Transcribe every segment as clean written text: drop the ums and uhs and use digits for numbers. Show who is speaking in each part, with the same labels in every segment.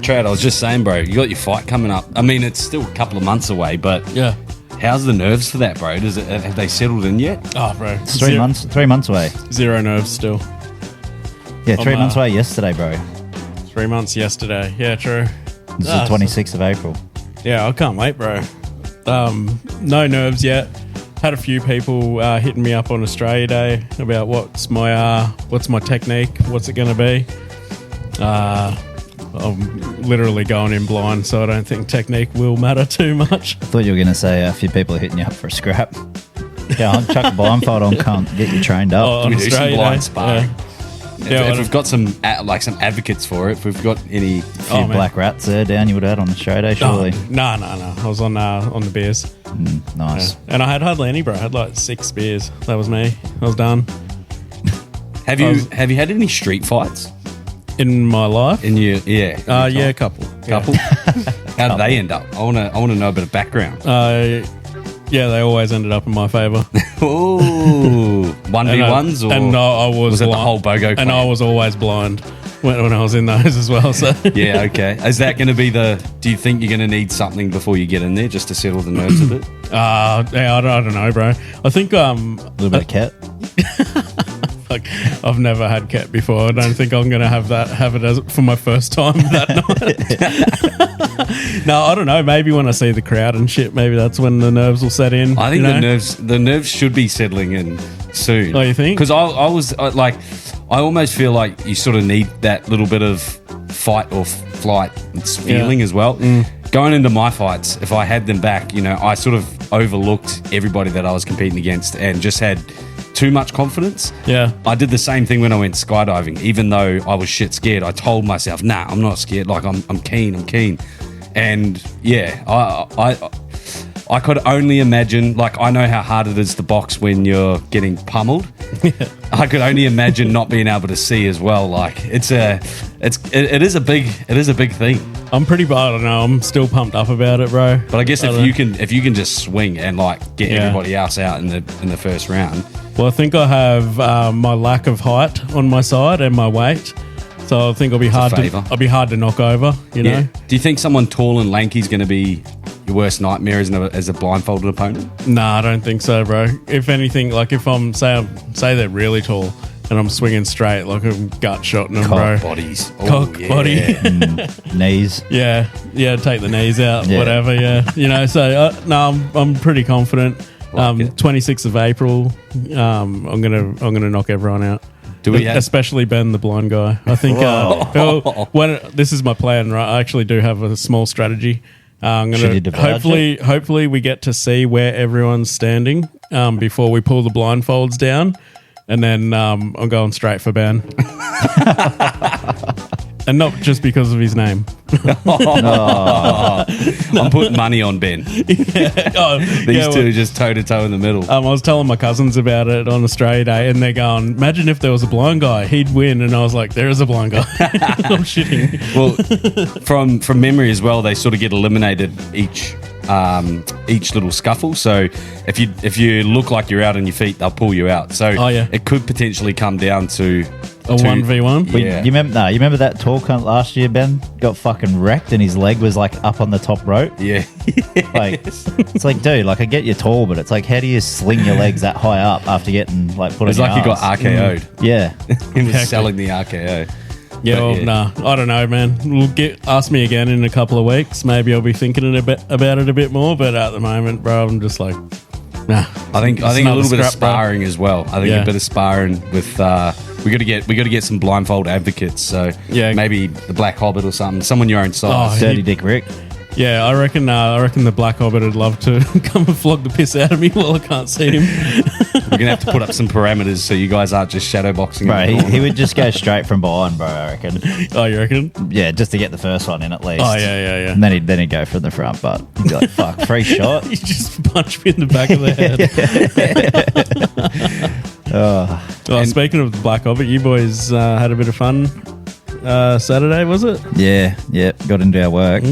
Speaker 1: Trad, I was just saying, bro, you got your fight coming up. I mean, it's still a couple of months away, but
Speaker 2: Yeah.
Speaker 1: how's the nerves for that, bro? Have they settled in yet?
Speaker 2: Oh, bro.
Speaker 3: It's 3 months. 3 months away.
Speaker 2: Zero nerves still.
Speaker 3: Yeah, 3 months away yesterday, bro.
Speaker 2: 3 months yesterday. Yeah, true.
Speaker 3: This is the 26th of April.
Speaker 2: Yeah, I can't wait, bro. No nerves yet. Had a few people hitting me up on Australia Day about what's my technique, what's it going to be. I'm literally going in blind, so I don't think technique will matter too much.
Speaker 3: I thought you were going to say a few people are hitting you up for a scrap. Yeah, I'll chuck a blindfold on, can't get you trained up.
Speaker 1: We do some blind sparring.
Speaker 2: Yeah,
Speaker 1: if we've got some advocates for it, if we've got any
Speaker 3: black rats there down you would add on the show day, surely.
Speaker 2: No. I was on the beers.
Speaker 3: Nice.
Speaker 2: Yeah. And I had hardly any, bro. I had like 6 beers. That was me. I was done.
Speaker 1: Have you had any street fights
Speaker 2: in my life?
Speaker 1: Yeah,
Speaker 2: a couple.
Speaker 1: How did they end up? I want to know a bit of background.
Speaker 2: Yeah, they always ended up in my favour.
Speaker 1: Ooh, 1v1s, or
Speaker 2: I was
Speaker 1: it the whole BOGO clan?
Speaker 2: And I was always blind when I was in those as well. So
Speaker 1: yeah, okay. Is that going to be do you think you're going to need something before you get in there just to settle the nerves a bit?
Speaker 2: Yeah, I don't know, bro. I think
Speaker 3: a little bit of cat.
Speaker 2: Like, I've never had cat before. I don't think I'm going to have it as for my first time that night. No, I don't know. Maybe when I see the crowd and shit, maybe that's when the nerves will set in.
Speaker 1: I think the nerves should be settling in soon.
Speaker 2: Oh, you think?
Speaker 1: Because I almost feel like you sort of need that little bit of fight or flight feeling as well. Going into my fights, if I had them back, I sort of overlooked everybody that I was competing against and just had too much confidence.
Speaker 2: Yeah.
Speaker 1: I did the same thing when I went skydiving. Even though I was shit scared, I told myself, nah, I'm not scared. Like, I'm keen. And yeah, I could only imagine, like, I know how hard it is to box when you're getting pummeled. I could only imagine not being able to see as well. Like, it is a big thing.
Speaker 2: I'm pretty bad. I don't know. I'm still pumped up about it, bro.
Speaker 1: But I guess if you can just swing and like get everybody else out in the first round.
Speaker 2: Well, I think I have my lack of height on my side and my weight, so I think I'll be hard to knock over. You know.
Speaker 1: Do you think someone tall and lanky is going to be your worst nightmare as a blindfolded opponent?
Speaker 2: Nah, I don't think so, bro. If anything, like if I'm say they're really tall and I'm swinging straight, like I'm gut shotting them, bro.
Speaker 1: Bodies.
Speaker 2: Cock body.
Speaker 3: Knees.
Speaker 2: Yeah, take the knees out, whatever. Yeah, So no, I'm pretty confident. 26th of April, I'm gonna knock everyone out. Especially Ben, the blind guy. I think this is my plan, right? I actually do have a small strategy. I'm gonna hopefully we get to see where everyone's standing before we pull the blindfolds down, and then I'm going straight for Ben. And not just because of his name.
Speaker 1: I'm putting money on Ben. These two just toe to toe in the middle.
Speaker 2: I was telling my cousins about it on Australia Day, and they're going, "Imagine if there was a blind guy, he'd win." And I was like, "There is a blind guy." I'm shitting.
Speaker 1: Well, from memory as well, they sort of get eliminated each little scuffle. So if you look like you're out on your feet, they'll pull you out. So it could potentially come down to
Speaker 2: a 1v1.
Speaker 3: Yeah. You remember that tall cunt last year, Ben? Got fucking wrecked and his leg was like up on the top rope.
Speaker 1: Yeah.
Speaker 3: Like, it's like, dude, like I get you're tall, but it's like, how do you sling your legs that high up after getting like put on your
Speaker 1: like
Speaker 3: ass?
Speaker 1: He got RKO'd.
Speaker 3: Yeah.
Speaker 1: He was selling the RKO.
Speaker 2: Nah, I don't know, man. Ask me again in a couple of weeks. Maybe I'll be thinking about it a bit more. But at the moment, bro, I'm just like, nah.
Speaker 1: I think a little bit of sparring as well. I think a bit of sparring with. We got to get some blindfold advocates. So maybe the Black Hobbit or something. Someone your own size.
Speaker 3: Dirty Dick Rick.
Speaker 2: Yeah, I reckon the Black Hobbit would love to come and flog the piss out of me while I can't see him.
Speaker 1: We're going to have to put up some parameters so you guys aren't just shadow boxing.
Speaker 3: Bro, he would just go straight from behind, bro, I reckon.
Speaker 2: Oh, you reckon?
Speaker 3: Yeah, just to get the first one in at least.
Speaker 2: Oh, yeah.
Speaker 3: And then he'd go from the front, but he'd be like, fuck, free shot.
Speaker 2: You just punch me in the back of the head. Speaking of the Black Hobbit, you boys had a bit of fun Saturday, was it?
Speaker 3: Yeah, got into our work.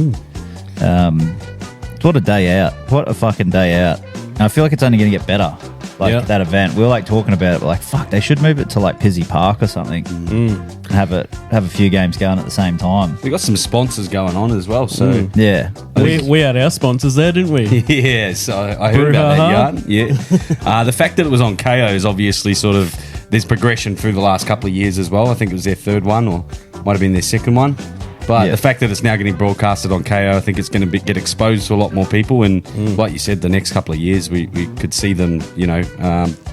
Speaker 3: What a day out. What a fucking day out. And I feel like it's only going to get better. like that event. We were like talking about it, but like, fuck, they should move it to like Pizzey Park or something. And have a few games going at the same time.
Speaker 1: We got some sponsors going on as well, so
Speaker 3: yeah.
Speaker 2: We had our sponsors there, didn't we?
Speaker 1: Yeah, so I heard about that yarn. Yeah, the fact that it was on KO is obviously sort of there's progression through the last couple of years as well. I think it was their third one, or might have been their second one. But the fact that it's now getting broadcasted on KO, I think it's going to get exposed to a lot more people. And like you said, the next couple of years, we could see them,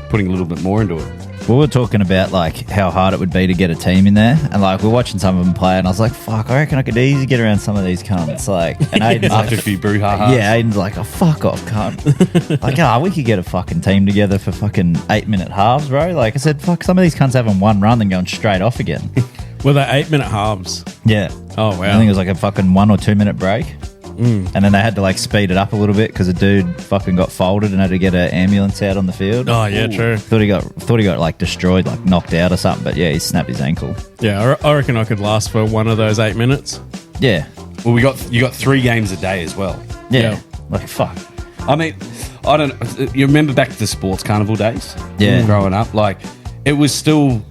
Speaker 1: putting a little bit more into it.
Speaker 3: We were talking about like how hard it would be to get a team in there, and like we're watching some of them play, and I was like, "Fuck, I reckon I could easily get around some of these cunts." Like, and Aiden's
Speaker 1: after
Speaker 3: like,
Speaker 1: a few brouhahas.
Speaker 3: Yeah, Aiden's like, "Oh, fuck off, cunt!" Like, we could get a fucking team together for fucking 8-minute halves, bro. Like I said, fuck, some of these cunts having one run and going straight off again.
Speaker 2: Were they 8-minute halves?
Speaker 3: Yeah.
Speaker 2: Oh wow.
Speaker 3: I think it was like a fucking 1 or 2 minute break. And then they had to like speed it up a little bit because a dude fucking got folded and had to get an ambulance out on the field.
Speaker 2: Oh yeah, true.
Speaker 3: Thought he got like destroyed, like knocked out or something. But yeah, he snapped his ankle.
Speaker 2: Yeah, I reckon I could last for one of those 8 minutes.
Speaker 3: Yeah.
Speaker 1: Well, you got 3 games a day as well.
Speaker 3: Yeah. Like fuck.
Speaker 1: I mean, I don't. You remember back to the sports carnival days?
Speaker 3: Yeah.
Speaker 1: Growing up, like it was still.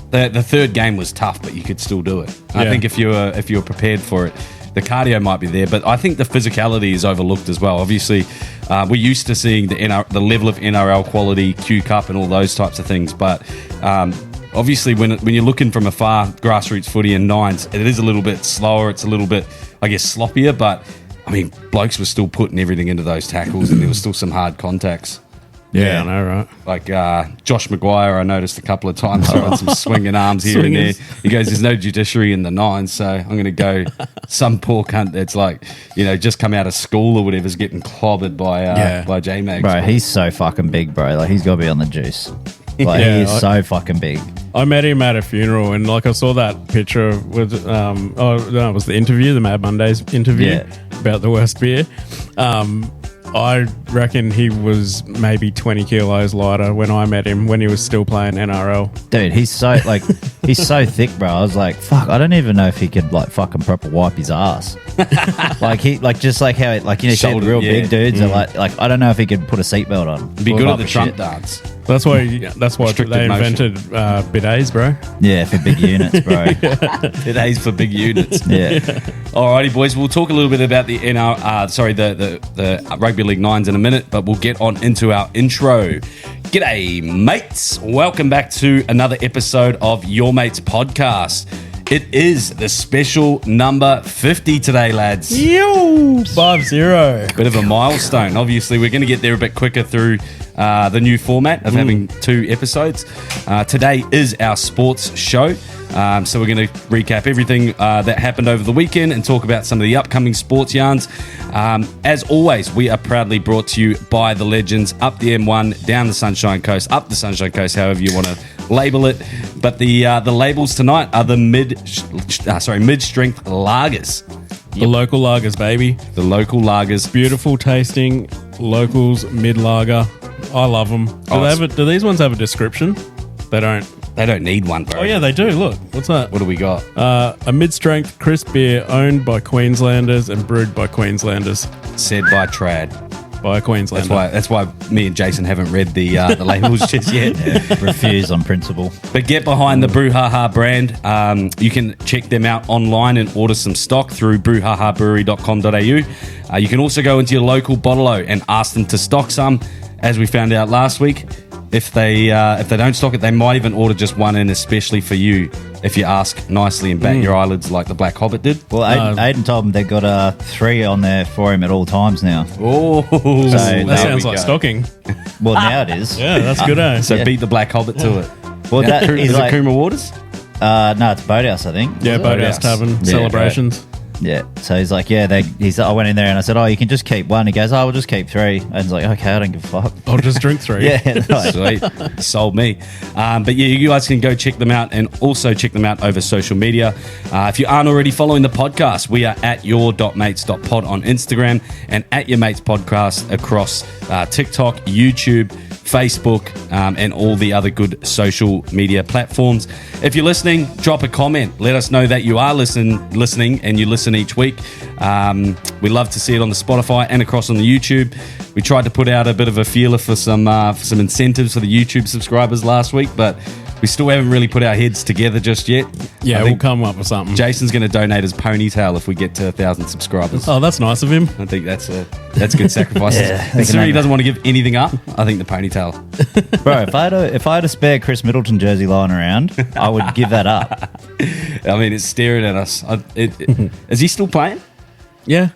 Speaker 1: The third game was tough, but you could still do it. I think if you were prepared for it, the cardio might be there, but I think the physicality is overlooked as well. Obviously, we're used to seeing the level of NRL quality, Q Cup, and all those types of things. But obviously, when you're looking from afar, grassroots footy and nines, it is a little bit slower. It's a little bit, I guess, sloppier. But I mean, blokes were still putting everything into those tackles, and there was still some hard contacts.
Speaker 2: Yeah, I know, right?
Speaker 1: Like Josh Maguire, I noticed a couple of times throwing some swinging arms here and there. He goes, "There's no judiciary in the nines, so I'm going to go some poor cunt that's like, just come out of school or whatever's getting clobbered by J-Mags."
Speaker 3: Bro, he's so fucking big, bro. Like, he's got to be on the juice. Like, he is so fucking big.
Speaker 2: I met him at a funeral, and like I saw that picture with, it was the interview, the Mad Mondays interview about the worst beer. I reckon he was maybe 20 kilos lighter when I met him, when he was still playing NRL.
Speaker 3: Dude, he's so he's so thick, bro. I was like, fuck, I don't even know if he could like fucking proper wipe his ass. Just like how it, like,
Speaker 1: Shoulder,
Speaker 3: real big dudes are like I don't know if he could put a seatbelt on.
Speaker 1: Be good at the Trump dance.
Speaker 2: That's why they invented bidets, bro.
Speaker 3: Yeah, for big units, bro.
Speaker 1: Bidets for big units.
Speaker 3: Yeah.
Speaker 1: Alrighty, boys. We'll talk a little bit about the the Rugby League Nines in a minute, but we'll get on into our intro. G'day, mates. Welcome back to another episode of Your Mates Podcast. It is the special number 50 today, lads.
Speaker 2: 5-0.
Speaker 1: Bit of a milestone. Obviously, we're going to get there a bit quicker through the new format of having 2 episodes. Today is our sports show. So we're going to recap everything that happened over the weekend and talk about some of the upcoming sports yarns. As always, we are proudly brought to you by the legends up the M1, down the Sunshine Coast, up the Sunshine Coast, however you want to label it. But the labels tonight are the mid-strength lagers.
Speaker 2: The local lagers, baby.
Speaker 1: The local lagers.
Speaker 2: Beautiful tasting locals mid-lager. I love them. Do these ones have a description? They don't.
Speaker 1: They don't need one, bro.
Speaker 2: Oh, yeah, they do. Look. What's that?
Speaker 1: What do we got?
Speaker 2: A mid-strength crisp beer owned by Queenslanders and brewed by Queenslanders.
Speaker 1: Said by Trad.
Speaker 2: By a Queenslander.
Speaker 1: That's why me and Jason haven't read the labels just yet.
Speaker 3: Refuse on principle.
Speaker 1: But get behind the Brouhaha brand. You can check them out online and order some stock through brouhahabrewery.com.au. You can also go into your local bottle-o and ask them to stock some. As we found out last week, if they don't stock it, they might even order just one in, especially for you, if you ask nicely and bat your eyelids like the Black Hobbit did.
Speaker 3: Well, Aiden told him they've got 3 on there for him at all times now.
Speaker 1: Oh,
Speaker 2: that sounds like stocking.
Speaker 3: Well, now it is.
Speaker 2: Yeah, that's good, eh?
Speaker 1: So beat the Black Hobbit to it.
Speaker 3: Well, that
Speaker 1: is it Cooma Waters?
Speaker 3: No, it's Boathouse, I think.
Speaker 2: Yeah, Boathouse Tavern celebrations.
Speaker 3: Right. Yeah, so he's like, I went in there and I said, you can just keep 1. He goes, we'll just keep 3. And he's like, okay, I don't give a fuck.
Speaker 2: I'll just drink 3.
Speaker 3: Yeah,
Speaker 1: sweet, sold me. But yeah, you guys can go check them out and also check them out over social media. If you aren't already following the podcast, we are at your.mates.pod on Instagram and at Your Mates Podcast across TikTok, YouTube, Facebook, and all the other good social media platforms. If you're listening, drop a comment. Let us know that you are listening and you listen each week. We love to see it on the Spotify and across on the YouTube. We tried to put out a bit of a feeler for some incentives for the YouTube subscribers last week, but we still haven't really put our heads together just yet.
Speaker 2: Yeah, we'll come up with something.
Speaker 1: Jason's going to donate his ponytail if we get to 1,000 subscribers.
Speaker 2: Oh, that's nice of him.
Speaker 1: I think that's good sacrifice.
Speaker 3: Yeah,
Speaker 1: Considering he doesn't want to give anything up, I think the ponytail.
Speaker 3: Bro, if I had a spare Chris Middleton jersey lying around, I would give that up.
Speaker 1: I mean, it's staring at us. Is he still playing?
Speaker 2: Yeah.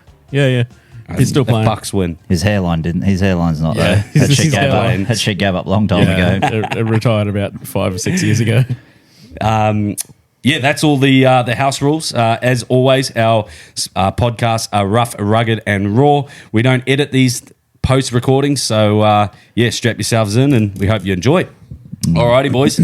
Speaker 2: He's still playing.
Speaker 1: The Bucks win.
Speaker 3: His hairline's not
Speaker 2: Yeah.
Speaker 3: though. That
Speaker 2: His hairline.
Speaker 3: shit gave up a long time ago.
Speaker 2: It retired about 5 or 6 years ago.
Speaker 1: That's all the house rules. As always, our podcasts are rough, rugged, and raw. We don't edit these post recordings, so strap yourselves in, and we hope you enjoy. Alrighty, boys.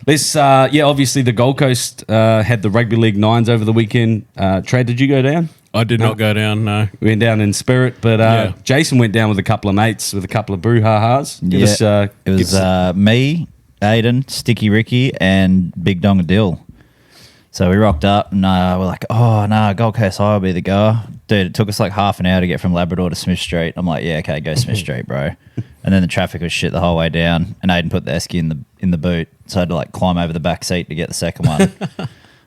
Speaker 1: Let's. Obviously the Gold Coast had the Rugby League Nines over the weekend. Trad, did you go down?
Speaker 2: I did not go down, no.
Speaker 1: We went down in spirit, but Jason went down with a couple of mates, with a couple of Brouhahas.
Speaker 3: It was me, Aiden, Sticky Ricky, and Big Donga Dill. So we rocked up, and we're like, Gold Coast High will be the goer. Dude, it took us like half an hour to get from Labrador to Smith Street. I'm like, yeah, okay, go Smith Street, bro. And then the traffic was shit the whole way down, and Aiden put the esky in the boot, so I had to like climb over the back seat to get the second one.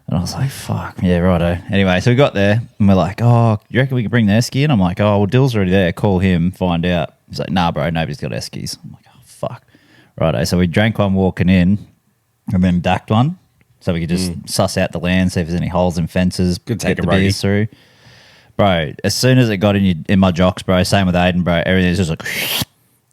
Speaker 3: And I was like, fuck, yeah, righto. Anyway, so we got there, and we're like, oh, you reckon we could bring the esky in? I'm like, oh, well, Dill's already there. Call him, find out. He's like, nah, bro, nobody's got eskies. I'm like, oh, fuck. Righto. So we drank one walking in, and then dacked one, so we could just suss out the land, see if there's any holes in fences,
Speaker 1: Could
Speaker 3: get
Speaker 1: take
Speaker 3: the
Speaker 1: a
Speaker 3: beers through. Bro, as soon as it got in my jocks, bro, same with Aiden, bro, everything was just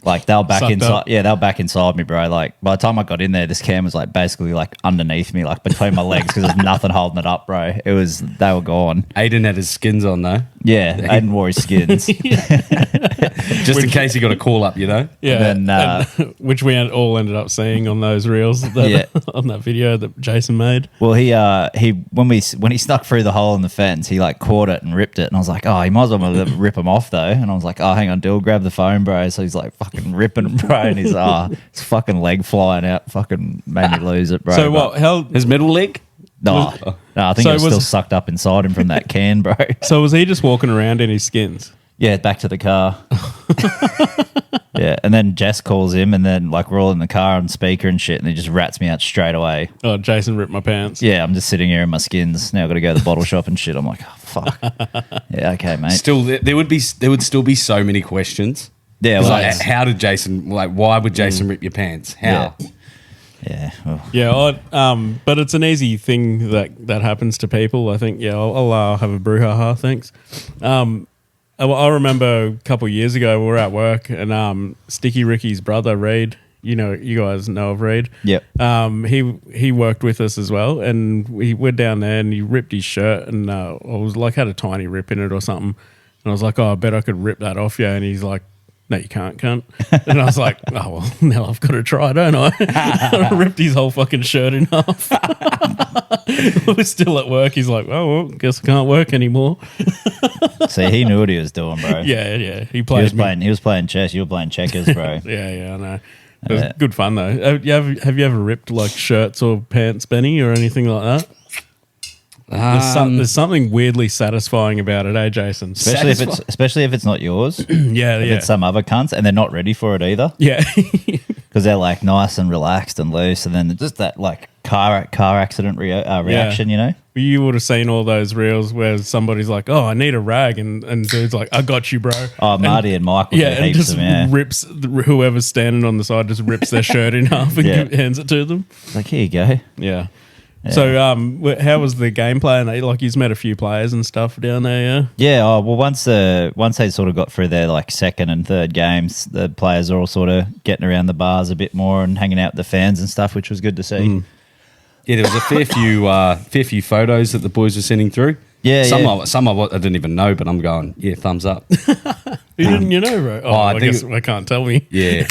Speaker 3: like they were back
Speaker 2: Sucked
Speaker 3: inside.
Speaker 2: up.
Speaker 3: Yeah, they were back inside me, bro. Like by the time I got in there, this cam was like basically like underneath me, like between my legs, because there's nothing holding it up, bro. They were gone.
Speaker 1: Aiden had his skins on though,
Speaker 3: Yeah, Aiden wore his skins.
Speaker 1: just in case he got a call up, you know.
Speaker 2: Yeah,
Speaker 3: And
Speaker 2: which we all ended up seeing on those reels, on that video that Jason made.
Speaker 3: Well, when he snuck through the hole in the fence, he like caught it and ripped it, and I was like, oh, he might as well rip him off though. And I was like, oh, hang on, Dill, grab the phone, bro. So he's like fucking ripping him, bro, and his fucking leg flying out, fucking made me lose it, bro.
Speaker 2: So what?
Speaker 1: His middle leg?
Speaker 3: No, I think it was still sucked up inside him from that can, bro.
Speaker 2: So was he just walking around in his skins?
Speaker 3: Yeah, back to the car. Yeah, and then Jess calls him, and then like we're all in the car on speaker and shit, and he just rats me out straight away.
Speaker 2: Oh, Jason ripped my pants.
Speaker 3: Yeah, I'm just sitting here in my skins. Now I've got to go to the bottle shop and shit. I'm like, oh, fuck. Yeah, okay, mate.
Speaker 1: Still, there would still be so many questions.
Speaker 3: Yeah,
Speaker 1: It's
Speaker 3: well,
Speaker 1: like, how did Jason? Like, why would Jason rip your pants? How?
Speaker 3: Yeah. Well.
Speaker 2: Yeah, but it's an easy thing that happens to people. I think. Yeah, I'll have a brouhaha. Thanks. I remember a couple of years ago we were at work, and Sticky Ricky's brother Reed. You guys know of Reed.
Speaker 3: Yep.
Speaker 2: He worked with us as well, and we're down there, and he ripped his shirt, and I was like had a tiny rip in it or something, and I was like, oh, I bet I could rip that off, yeah, and he's like, no, you can't, cunt. And I was like, oh, well, now I've got to try, don't I? I ripped his whole fucking shirt in half. We're still at work. He's like, oh, well, guess I can't work anymore.
Speaker 3: See, he knew what he was doing, bro.
Speaker 2: Yeah. He
Speaker 3: was playing chess. You were playing checkers, bro.
Speaker 2: Yeah, I know. It was good fun, though. Have you ever ripped, like, shirts or pants, Benny, or anything like that? There's something weirdly satisfying about it, eh, Jason?
Speaker 3: Especially if it's not yours.
Speaker 2: Yeah.
Speaker 3: It's some other cunts, and they're not ready for it either.
Speaker 2: Yeah.
Speaker 3: Because they're like nice and relaxed and loose, and then just that like car accident reaction, you know.
Speaker 2: You would have seen all those reels where somebody's like, "Oh, I need a rag," and dude's like, "I got you, bro."
Speaker 3: Oh, Marty and Mike.
Speaker 2: And just rips whoever's standing on the side, just rips their shirt in half and hands it to them.
Speaker 3: Like, here you go.
Speaker 2: Yeah. So, how was the gameplay? Like, you've met a few players and stuff down there, yeah?
Speaker 3: Yeah. Oh, well, once they sort of got through their like second and third games, the players are all sort of getting around the bars a bit more and hanging out with the fans and stuff, which was good to see.
Speaker 1: Yeah, there was a fair few photos that the boys were sending through.
Speaker 3: Yeah,
Speaker 1: some of it I didn't even know, but I'm going, yeah, thumbs up.
Speaker 2: Who didn't you know, bro? I guess I can't tell me.
Speaker 1: Yeah.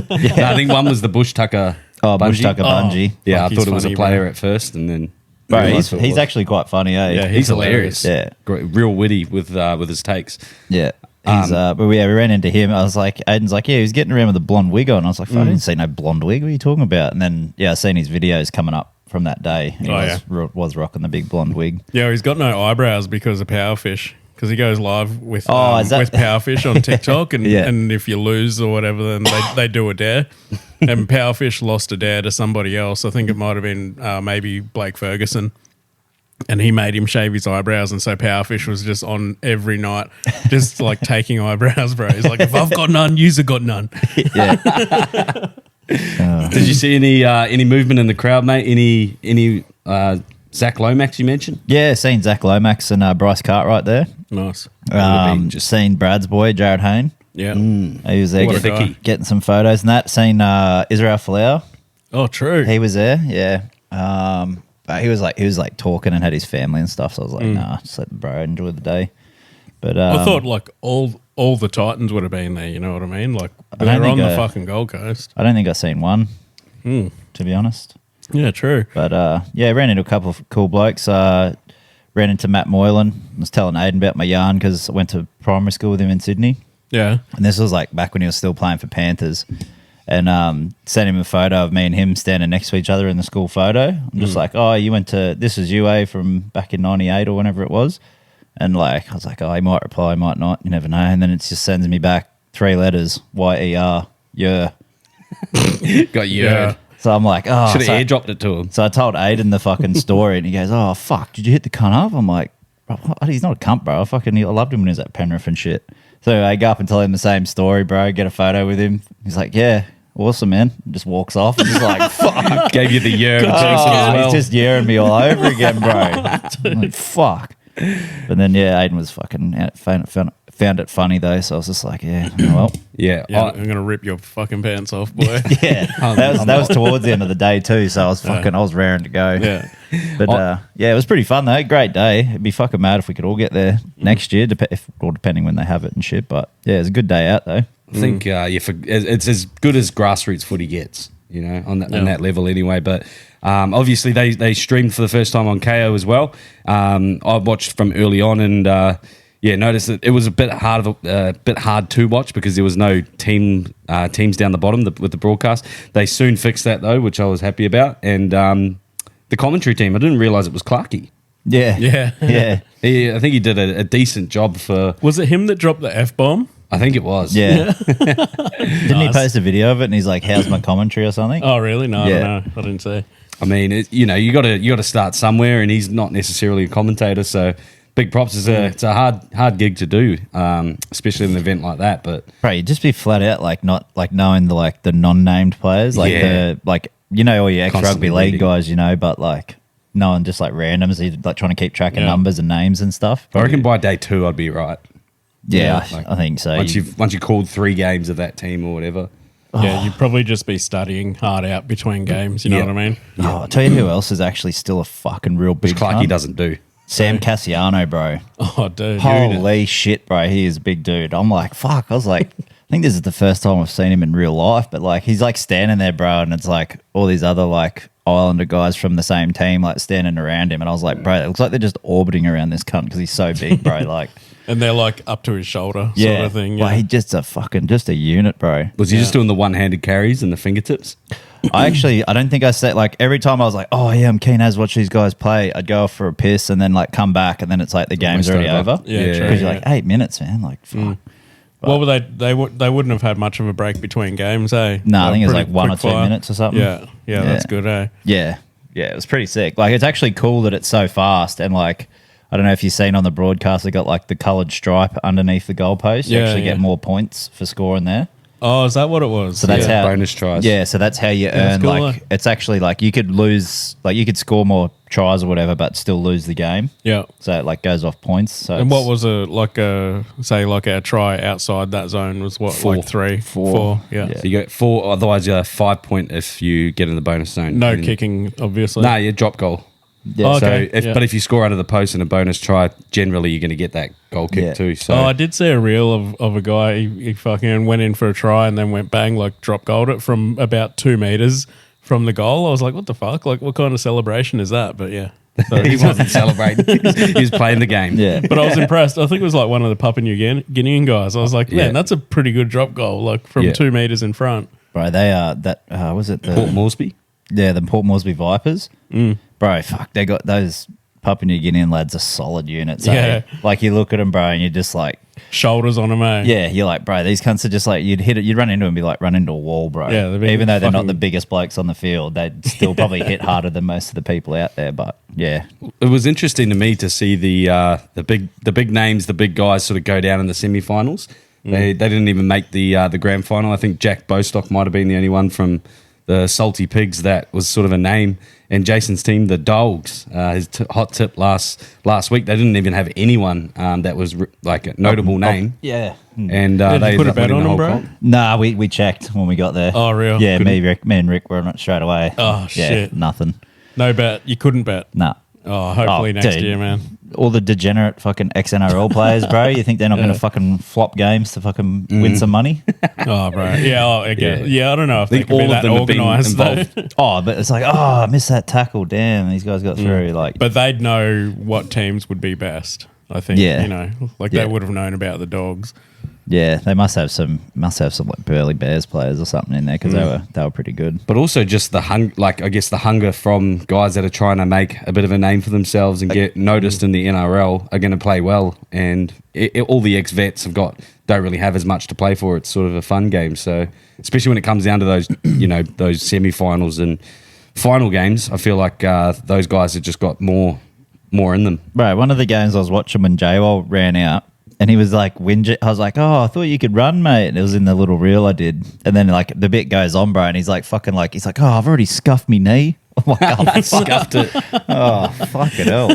Speaker 1: No, I think one was the Bush Tucker.
Speaker 3: Oh, Bush Tucker Bungee.
Speaker 1: Yeah, I thought it was a player at first, and then
Speaker 3: Bro,
Speaker 1: realised what it
Speaker 3: he's
Speaker 1: was.
Speaker 3: actually quite funny, eh?
Speaker 2: Yeah,
Speaker 1: He's hilarious.
Speaker 3: Yeah.
Speaker 1: Great, real witty with his takes.
Speaker 3: Yeah. He's, but we ran into him. I was like, Aiden's like, yeah, he was getting around with a blonde wig on. I was like, I didn't see no blonde wig. What are you talking about? And then, I seen his videos coming up from that day. He was rocking the big blonde wig.
Speaker 2: Yeah, he's got no eyebrows because of Powerfish. Because he goes live with
Speaker 3: with
Speaker 2: Powerfish on TikTok, and
Speaker 3: Yeah.
Speaker 2: and if you lose or whatever, then they do a dare. And Powerfish lost a dare to somebody else. I think it might have been maybe Blake Ferguson. And he made him shave his eyebrows, and so Powerfish was just on every night, just like taking eyebrows, bro. He's like, if I've got none, you've got none.
Speaker 3: Yeah.
Speaker 1: Did you see any movement in the crowd, mate? Any Zach Lomax you mentioned?
Speaker 3: Yeah, seen Zach Lomax and Bryce Cartwright there.
Speaker 2: Nice.
Speaker 3: Just seen Brad's boy, Jared Hayne.
Speaker 2: Yeah.
Speaker 3: He was there
Speaker 1: What a thickie.
Speaker 3: getting some photos and that. Seen Israel Folau.
Speaker 2: Oh, true.
Speaker 3: He was there, yeah. But he was like talking and had his family and stuff. So I was like, nah, just let the bro enjoy the day. But
Speaker 2: I thought like all the Titans would have been there. You know what I mean? Like
Speaker 3: don't
Speaker 2: they're on
Speaker 3: think
Speaker 2: the fucking Gold Coast.
Speaker 3: I don't think I've seen one, to be honest.
Speaker 2: Yeah, true.
Speaker 3: But ran into a couple of cool blokes. Ran into Matt Moylan. I was telling Aiden about my yarn because I went to primary school with him in Sydney.
Speaker 2: Yeah.
Speaker 3: And this was like back when he was still playing for Panthers. And sent him a photo of me and him standing next to each other in the school photo. I'm just like, oh, you went to, this is UA from back in 98 or whenever it was. And like, I was like, oh, he might reply, might not. You never know. And then it just sends me back 3 letters, YER, yeah.
Speaker 1: Got you.
Speaker 3: So I'm like, oh.
Speaker 1: Should have airdropped it to him.
Speaker 3: So I told Aiden the fucking story and he goes, oh, fuck, did you hit the cunt up? I'm like, bro, what? He's not a cunt, bro. I loved him when he was at Penrith and shit. So I go up and tell him the same story, bro, get a photo with him. He's like, yeah, awesome, man. Just walks off. He's like, fuck.
Speaker 1: Gave you the year of
Speaker 3: Oh,
Speaker 1: as well.
Speaker 3: he's just yearing me all over again, bro. I'm like, fuck. But then, Aiden was fucking found it funny though. So I was just like, yeah, well,
Speaker 1: Yeah.
Speaker 2: I'm gonna rip your fucking pants off, boy.
Speaker 3: yeah. That was towards the end of the day too. So I was I was raring to go.
Speaker 2: Yeah.
Speaker 3: But it was pretty fun though. Great day. It'd be fucking mad if we could all get there next year, depending when they have it and shit. But yeah, it was a good day out though.
Speaker 1: I think it's as good as grassroots footy gets, you know, on that level anyway. But obviously they streamed for the first time on KO as well. I watched from early on and noticed that it was a bit hard to watch because there was no teams down the bottom with the broadcast. They soon fixed that though, which I was happy about. And the commentary team, I didn't realise it was Clarkey.
Speaker 3: Yeah.
Speaker 2: Yeah.
Speaker 1: I think he did a decent job for.
Speaker 2: Was it him that dropped the F-bomb?
Speaker 1: I think it was.
Speaker 3: Yeah. Didn't he post a video of it and he's like, how's my commentary or something?
Speaker 2: Oh, really? No,
Speaker 3: Yeah.
Speaker 2: I don't know. I didn't see.
Speaker 1: I mean, you got to start somewhere, and he's not necessarily a commentator, so big props. It's a hard gig to do, especially in an event like that. But
Speaker 3: Bro, you'd just be flat out knowing the non-named players, all your ex-rugby
Speaker 1: Constantly
Speaker 3: league
Speaker 1: reading.
Speaker 3: guys, but like knowing just like randoms, you'd like trying to keep track of numbers and names and stuff.
Speaker 1: I reckon by day 2 I'd be right.
Speaker 3: Yeah,
Speaker 1: like,
Speaker 3: I think so.
Speaker 1: Once you called 3 games of that team or whatever.
Speaker 2: Yeah, you'd probably just be studying hard out between games. You know what I mean?
Speaker 3: Oh, I'll tell you who else is actually still a fucking real big
Speaker 1: Which Clarkey
Speaker 3: cunt.
Speaker 1: doesn't do.
Speaker 3: Sam Cassiano, bro.
Speaker 2: Oh, dude.
Speaker 3: Holy shit, bro. He is a big dude. I'm like, fuck. I was like, I think this is the first time I've seen him in real life, but like he's like standing there, bro, and it's like all these other like Islander guys from the same team like standing around him, and I was like, bro, it looks like they're just orbiting around this cunt because he's so big, bro. Like,
Speaker 2: And they're like up to his shoulder
Speaker 3: yeah,
Speaker 2: sort of thing.
Speaker 3: Well,
Speaker 2: Yeah.
Speaker 3: he's just a unit, bro.
Speaker 1: Was he just doing the one-handed carries and the fingertips?
Speaker 3: I don't think I said, like, every time I was like, oh yeah, I'm keen as watch these guys play, I'd go off for a piss and then like come back and then it's like the game's
Speaker 1: Almost
Speaker 3: already
Speaker 1: over.
Speaker 3: over.
Speaker 2: Yeah, true,
Speaker 3: Because you're like 8 minutes, man. Like, fuck.
Speaker 2: Well, they wouldn't have had much of a break between games, eh?
Speaker 3: No, I think it was
Speaker 2: pretty
Speaker 3: like 1 or
Speaker 2: quick
Speaker 3: 2
Speaker 2: fire.
Speaker 3: minutes or something.
Speaker 2: Yeah, that's good, eh?
Speaker 3: Yeah, it was pretty sick. Like, it's actually cool that it's so fast and like, I don't know if you've seen on the broadcast, they got like the coloured stripe underneath the goalpost. You actually get more points for scoring there.
Speaker 2: Oh, is that what it was?
Speaker 3: So that's how
Speaker 1: bonus tries.
Speaker 3: Yeah, so that's how you
Speaker 2: that's
Speaker 3: earn.
Speaker 2: cool,
Speaker 3: like,
Speaker 2: eh?
Speaker 3: it's actually like you could lose, like you could score more tries or whatever, but still lose the game.
Speaker 2: Yeah.
Speaker 3: So it like goes off points. So
Speaker 2: And what was our try outside that zone was what,
Speaker 1: 4.
Speaker 2: like 3?
Speaker 3: Four.
Speaker 2: 4, yeah.
Speaker 1: So you get 4, otherwise you're 5 point if you get in the bonus zone.
Speaker 2: No
Speaker 1: And-
Speaker 2: kicking, obviously.
Speaker 1: Nah, you drop goal.
Speaker 3: yeah,
Speaker 2: Oh,
Speaker 1: So,
Speaker 2: okay.
Speaker 1: but if you score out of the post and a bonus try, generally you're going to get that goal kick
Speaker 3: Yeah.
Speaker 1: too. So
Speaker 2: I did see a reel of a guy, he fucking went in for a try and then went bang, like drop goaled it from about 2 meters from the goal. I was like, what the fuck? Like, what kind of celebration is that? But yeah. So
Speaker 1: He wasn't celebrating. He was playing the game.
Speaker 3: Yeah.
Speaker 2: But I was impressed. I think it was like one of the Papua New Guinean guys. I was like, man,
Speaker 1: Yeah.
Speaker 2: that's a pretty good drop goal, like from 2 meters in front.
Speaker 3: Bro, they are was it the
Speaker 1: Port Moresby.
Speaker 3: Yeah, the Port Moresby Vipers. Bro, fuck, they got those Papua New Guinean lads are solid units.
Speaker 2: Yeah.
Speaker 3: Like you look at them, bro, and you're just like,
Speaker 2: Shoulders on them, eh?
Speaker 3: yeah, you're like, bro, these cunts are just like, you'd run into them and be like, run into a wall, bro.
Speaker 2: Yeah, they'd be
Speaker 3: even though they're not
Speaker 2: fucking-
Speaker 3: the biggest blokes on the field, they'd still probably hit harder than most of the people out there. But yeah,
Speaker 1: It was interesting to me to see the big names, the big guys, sort of go down in the semi-finals. They didn't even make the grand final. I think Jack Bostock might have been the only one from the Salty Pigs that was sort of a name. And Jason's team, the Dogs, his hot tip last week, they didn't even have anyone that was like a notable name.
Speaker 3: yeah.
Speaker 1: And
Speaker 2: Did
Speaker 1: they
Speaker 2: you put
Speaker 1: ended
Speaker 2: a
Speaker 1: up
Speaker 2: bet
Speaker 1: winning
Speaker 2: on
Speaker 1: the
Speaker 2: them,
Speaker 1: whole
Speaker 2: bro?
Speaker 1: comp.
Speaker 3: Nah, we checked when we got there.
Speaker 2: Oh, real?
Speaker 3: Yeah,
Speaker 2: Couldn't-
Speaker 3: me and Rick were on it straight away.
Speaker 2: Oh,
Speaker 3: yeah,
Speaker 2: shit.
Speaker 3: nothing.
Speaker 2: No bet. You couldn't bet.
Speaker 3: Nah.
Speaker 2: Oh, hopefully
Speaker 3: Oh,
Speaker 2: next
Speaker 3: dude.
Speaker 2: year, man.
Speaker 3: All the degenerate fucking ex-NRL players, bro. You think they're not going to fucking flop games to fucking win some money?
Speaker 2: Oh, bro. Yeah, again. Yeah, I don't know if they
Speaker 1: think
Speaker 2: can be
Speaker 1: all of
Speaker 2: that
Speaker 1: them have been
Speaker 2: organised, though.
Speaker 1: involved.
Speaker 3: Oh, but it's like, I missed that tackle. Damn, these guys got through. Like,
Speaker 2: But they'd know what teams would be best, I think.
Speaker 3: Yeah.
Speaker 2: You know, like
Speaker 3: Yeah.
Speaker 2: they would have known about the Dogs.
Speaker 3: yeah, they must have some like Burley Bears players or something in there because they were pretty good.
Speaker 1: But also just the hunger from guys that are trying to make a bit of a name for themselves and get noticed in the NRL are going to play well. And all the ex-vets don't really have as much to play for. It's sort of a fun game. So especially when it comes down to those, those semi-finals and final games, I feel like those guys have just got more in them.
Speaker 3: Bro, one of the games I was watching when J-Wall ran out, and he was like, I was like, oh, I thought you could run, mate. And it was in the little reel I did. And then like the bit goes on, bro, and he's like, he's like, oh, I've already scuffed me knee. I'm like, oh,
Speaker 1: Scuffed it.
Speaker 3: oh, fucking hell.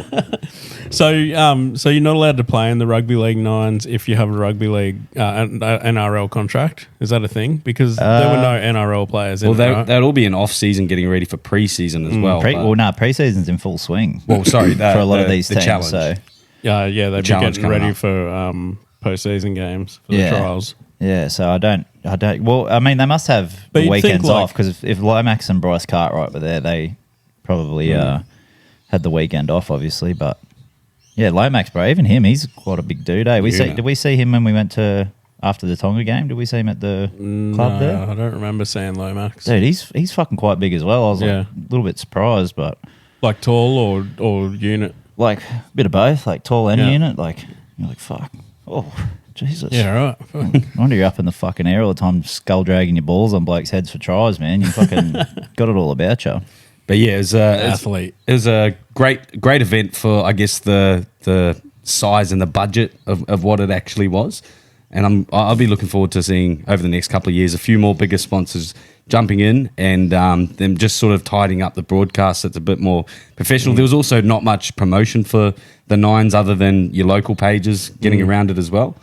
Speaker 2: So you're not allowed to play in the Rugby League Nines if you have a Rugby League NRL contract. Is that a thing? Because there were no NRL players in
Speaker 1: Well,
Speaker 2: it, right?
Speaker 1: that'll all be in off-season getting ready for pre-season as well.
Speaker 3: Preseason's in full swing.
Speaker 1: Well, sorry,
Speaker 3: for a lot of these teams.
Speaker 1: challenge.
Speaker 3: So
Speaker 2: Yeah, they'd be
Speaker 1: challenge
Speaker 2: getting
Speaker 1: coming
Speaker 2: ready
Speaker 1: up.
Speaker 2: for postseason games for
Speaker 3: Yeah.
Speaker 2: the trials.
Speaker 3: yeah, so I don't. Well, I mean, they must have
Speaker 2: But you'd think,
Speaker 3: weekends
Speaker 2: like-
Speaker 3: off because if Lomax and Bryce Cartwright were there, they probably had the weekend off, obviously. But yeah, Lomax, bro, even him, he's quite a big dude. Eh? Did we see him when we went to after the Tonga game? Did we see him at the club there?
Speaker 2: I don't remember seeing Lomax.
Speaker 3: Dude, he's fucking quite big as well. I was like, a little bit surprised, but
Speaker 2: Like tall or unit.
Speaker 3: like a bit of both, like tall and
Speaker 2: Yeah.
Speaker 3: unit. Like you're like, fuck, oh Jesus.
Speaker 2: Yeah, right. Fuck.
Speaker 3: No wonder you're up in the fucking air all the time, skull dragging your balls on blokes' heads for tries, man. You fucking got it all about you.
Speaker 1: But yeah, it was
Speaker 2: Athlete.
Speaker 1: It was a great event for, I guess, the size and the budget of what it actually was. And I'll be looking forward to seeing over the next couple of years a few more bigger sponsors jumping in and them just sort of tidying up the broadcast. It's a bit more professional. There was also not much promotion for the Nines other than your local pages getting around it as well.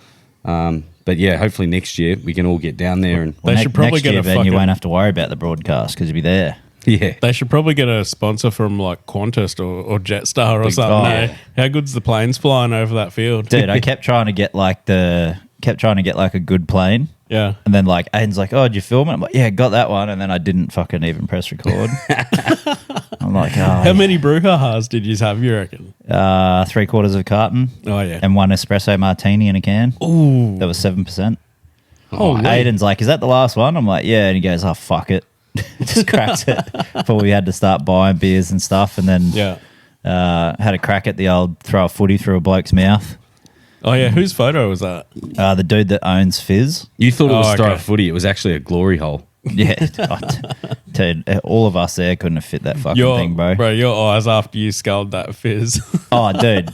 Speaker 1: But yeah, hopefully next year we can all get down there and
Speaker 2: They should probably
Speaker 3: next
Speaker 2: get
Speaker 3: year,
Speaker 2: a
Speaker 3: then you
Speaker 2: fucking-
Speaker 3: won't have to worry about the broadcast because you'll be there.
Speaker 1: yeah.
Speaker 2: They should probably get a sponsor from like Qantas or Jetstar or
Speaker 1: Big-
Speaker 2: something.
Speaker 3: oh,
Speaker 2: eh?
Speaker 3: yeah.
Speaker 2: How good's the planes flying over that field?
Speaker 3: Dude, I kept trying to get like a good plane.
Speaker 2: Yeah.
Speaker 3: And then like Aiden's like, oh, did you film it? I'm like, yeah, got that one. And then I didn't fucking even press record. I'm like,
Speaker 2: How many Brouhahas did you have, you reckon?
Speaker 3: 3/4 of a carton
Speaker 2: Oh, yeah.
Speaker 3: and one espresso martini in a can.
Speaker 2: Ooh.
Speaker 3: That was 7%.
Speaker 2: Oh,
Speaker 3: Aiden's like, is that the last one? I'm like, yeah. And he goes, oh, fuck it. Just cracks it before we had to start buying beers and stuff. And then
Speaker 2: Yeah.
Speaker 3: had a crack at the old throw a footy through a bloke's mouth.
Speaker 2: Oh, yeah. Whose photo was that?
Speaker 3: The dude that owns Fizz.
Speaker 1: You thought it was throw a
Speaker 2: okay.
Speaker 1: footy. It was actually a glory hole.
Speaker 3: Yeah. Dude, all of us there couldn't have fit that fucking thing, bro.
Speaker 2: Your eyes after you sculled that fizz.
Speaker 3: Oh, dude.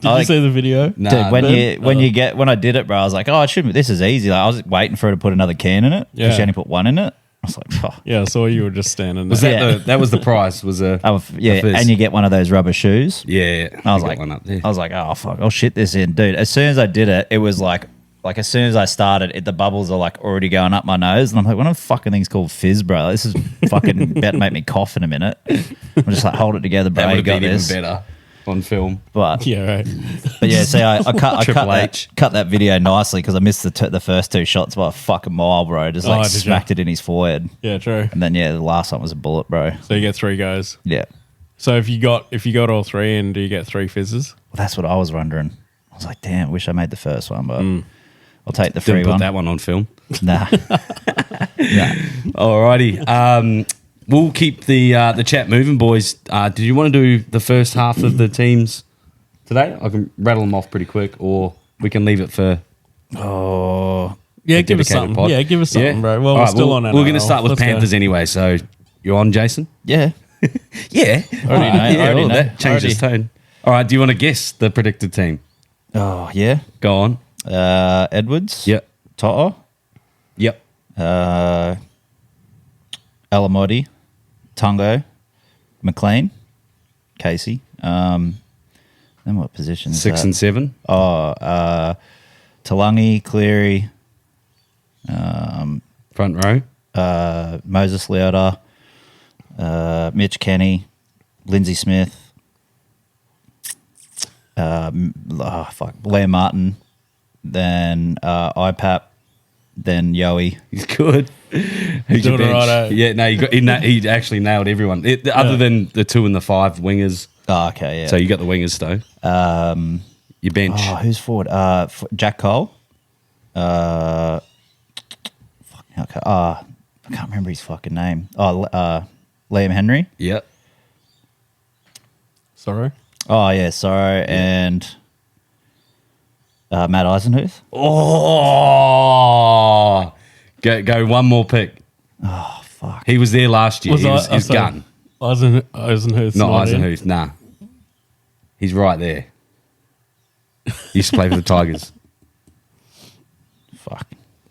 Speaker 2: Did you see the video?
Speaker 1: Nah,
Speaker 3: Dude, when
Speaker 1: man.
Speaker 3: when I did it, bro, I was like, oh, it shouldn't. This is easy. Like, I was waiting for her to put another can in it.
Speaker 2: Yeah.
Speaker 3: She only put one in it. I was like, oh.
Speaker 2: Yeah, I saw you were just standing there.
Speaker 1: Was that
Speaker 3: Yeah.
Speaker 1: that was the prize? Was a
Speaker 3: Yeah,
Speaker 1: Fizz.
Speaker 3: and you get one of those rubber shoes.
Speaker 1: yeah.
Speaker 3: I was
Speaker 1: got
Speaker 3: like,
Speaker 1: one up there.
Speaker 3: oh fuck, I'll shit this in, dude. As soon as I did it, it was like as soon as I started, the bubbles are like already going up my nose, and I'm like, what a fucking thing's called Fizz, bro? This is fucking about to make me cough in a minute. I'm just like, hold it together, bro.
Speaker 1: That
Speaker 3: You
Speaker 1: would
Speaker 3: got
Speaker 1: have been even
Speaker 3: this.
Speaker 1: better on film.
Speaker 3: But
Speaker 2: Yeah, right.
Speaker 3: But yeah, see, I
Speaker 1: Triple H.
Speaker 3: cut that video nicely because I missed the first two shots by a fucking mile, bro. Just like
Speaker 2: did you?
Speaker 3: smacked it in his forehead.
Speaker 2: Yeah, true.
Speaker 3: And then, yeah, the last one was a bullet, bro.
Speaker 2: So you get 3 goes.
Speaker 3: Yeah.
Speaker 2: So if you got all three in, do you get 3 fizzes?
Speaker 3: Well, that's what I was wondering. I was like, damn, wish I made the first one, but I'll take the free
Speaker 1: Didn't put
Speaker 3: one.
Speaker 1: that one on film.
Speaker 3: Nah.
Speaker 1: Alrighty. We'll keep the chat moving, boys. Did you want to do the first half of the teams today? I can rattle them off pretty quick, or we can leave it for.
Speaker 3: Oh,
Speaker 2: Yeah, give us something.
Speaker 1: pod.
Speaker 2: Yeah, give us something, bro. Well,
Speaker 1: All
Speaker 2: we're
Speaker 1: right,
Speaker 2: still on NRL.
Speaker 1: We're going to start with
Speaker 2: Let's go.
Speaker 1: Panthers anyway. So you're on, Jason?
Speaker 3: yeah.
Speaker 1: Yeah.
Speaker 3: I already know.
Speaker 1: That changed his tone. All right. Do you want to guess the predicted team?
Speaker 3: Oh, yeah.
Speaker 1: Go on.
Speaker 3: Edwards.
Speaker 1: Yep.
Speaker 3: To'o.
Speaker 1: Yep.
Speaker 3: Alamoti. Tongo. McLean. Casey. Then what position is
Speaker 1: 6
Speaker 3: that?
Speaker 1: and 7.
Speaker 3: Oh, Talangi, Cleary,
Speaker 1: Front row.
Speaker 3: Moses Leota, Mitch Kenny, Lindsay Smith, Liam Martin, then IPAP, then Yowie.
Speaker 1: He's good. Who's your
Speaker 2: doing
Speaker 1: bench?
Speaker 2: all right,
Speaker 1: Yeah, no, he actually nailed everyone. Other than the 2 and the 5 wingers.
Speaker 3: Oh, okay, yeah.
Speaker 1: So you got the wingers, though. Your bench.
Speaker 3: Who's forward? Jack Cole. I can't remember his fucking name. Liam Henry.
Speaker 1: Yep.
Speaker 2: Sorry.
Speaker 3: Oh, yeah, sorry. And Matt Eisenhuth.
Speaker 1: Oh, go one more pick.
Speaker 3: Oh, fuck.
Speaker 1: He was there last year. He was gun.
Speaker 2: Eisenhuth's
Speaker 1: Not
Speaker 2: in.
Speaker 1: Eisenhuth. Nah, he's right there. He used to play for the Tigers.
Speaker 3: Fuck.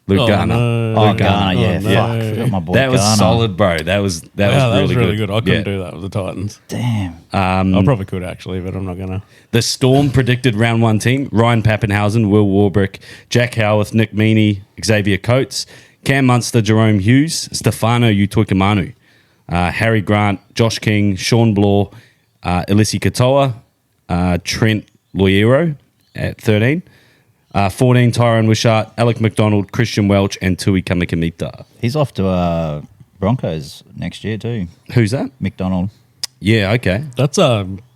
Speaker 1: Luke
Speaker 2: Oh,
Speaker 1: Garner.
Speaker 2: no.
Speaker 3: Oh,
Speaker 1: Luke
Speaker 3: Garner, yeah.
Speaker 2: Oh, no.
Speaker 3: Fuck. Forgot my boy
Speaker 1: That was
Speaker 3: Garner.
Speaker 1: solid, bro. That was
Speaker 2: That was
Speaker 1: really
Speaker 2: really good. I couldn't
Speaker 1: Yeah.
Speaker 2: do that with the Titans.
Speaker 3: Damn.
Speaker 2: I probably could actually, but I'm not gonna.
Speaker 1: The Storm predicted round 1 team: Ryan Pappenhausen, Will Warbrick, Jack Howarth, Nick Meaney, Xavier Coates, Cam Munster, Jerome Hughes, Stefano Utoikamanu, Harry Grant, Josh King, Sean Blaw, Elisi Katoa, Trent Loiero at 13. 14, Tyrone Wishart, Alec McDonald, Christian Welch, and Tui Kamikamita.
Speaker 3: He's off to Broncos next year too.
Speaker 1: Who's that?
Speaker 3: McDonald.
Speaker 1: Yeah, okay.
Speaker 2: That's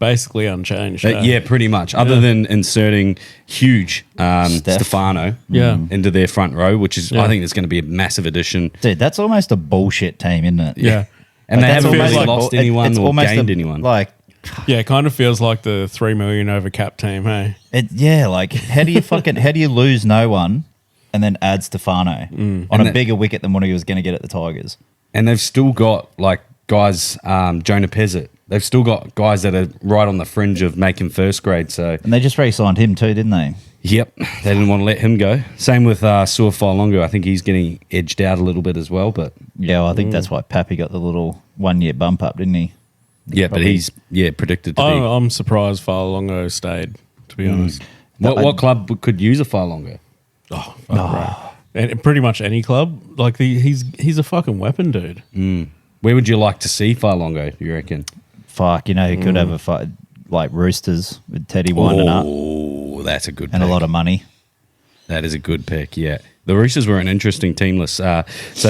Speaker 2: basically unchanged.
Speaker 1: Yeah, pretty much. Other than inserting huge Stefano
Speaker 2: Yeah.
Speaker 1: into their front row, which is,
Speaker 2: Yeah.
Speaker 1: I think, it's going to be a massive addition.
Speaker 3: Dude, that's almost a bullshit team, isn't it?
Speaker 2: Yeah.
Speaker 1: And
Speaker 3: Like,
Speaker 1: they
Speaker 3: that's
Speaker 1: haven't
Speaker 3: almost
Speaker 1: really
Speaker 3: like-
Speaker 1: lost
Speaker 3: it-
Speaker 1: anyone
Speaker 3: it's
Speaker 1: or
Speaker 3: almost
Speaker 1: gained anyone.
Speaker 3: Like,
Speaker 2: Yeah, it kind of feels like the 3 million over cap team, hey?
Speaker 3: like how do you lose no one and then add Stefano on
Speaker 1: And
Speaker 3: a
Speaker 1: that-
Speaker 3: bigger wicket than what he was going to get at the Tigers?
Speaker 1: And they've still got, like, guys, Jonah Pezzett. They've still got guys that are right on the fringe of making first grade. So,
Speaker 3: And they just re-signed him too, didn't they?
Speaker 1: yep, they didn't want to let him go. Same with Sua Failonga. I think he's getting edged out a little bit as well. But
Speaker 3: Yeah, well, I think that's why Pappy got the little 1 year bump up, didn't he?
Speaker 1: yeah, but he's predicted to be.
Speaker 2: I'm surprised Failonga stayed, to be honest.
Speaker 1: What club could use a Failonga?
Speaker 2: Oh, fuck, right. And pretty much any club. Like, he's a fucking weapon, dude.
Speaker 1: Where would you like to see Failonga, you reckon?
Speaker 3: Fuck, you know, he could have a fight like Roosters with Teddy winding up
Speaker 1: Oh, that's a good
Speaker 3: and
Speaker 1: pick.
Speaker 3: a lot of money.
Speaker 1: That is a good pick, yeah. The Roosters were an interesting team list. So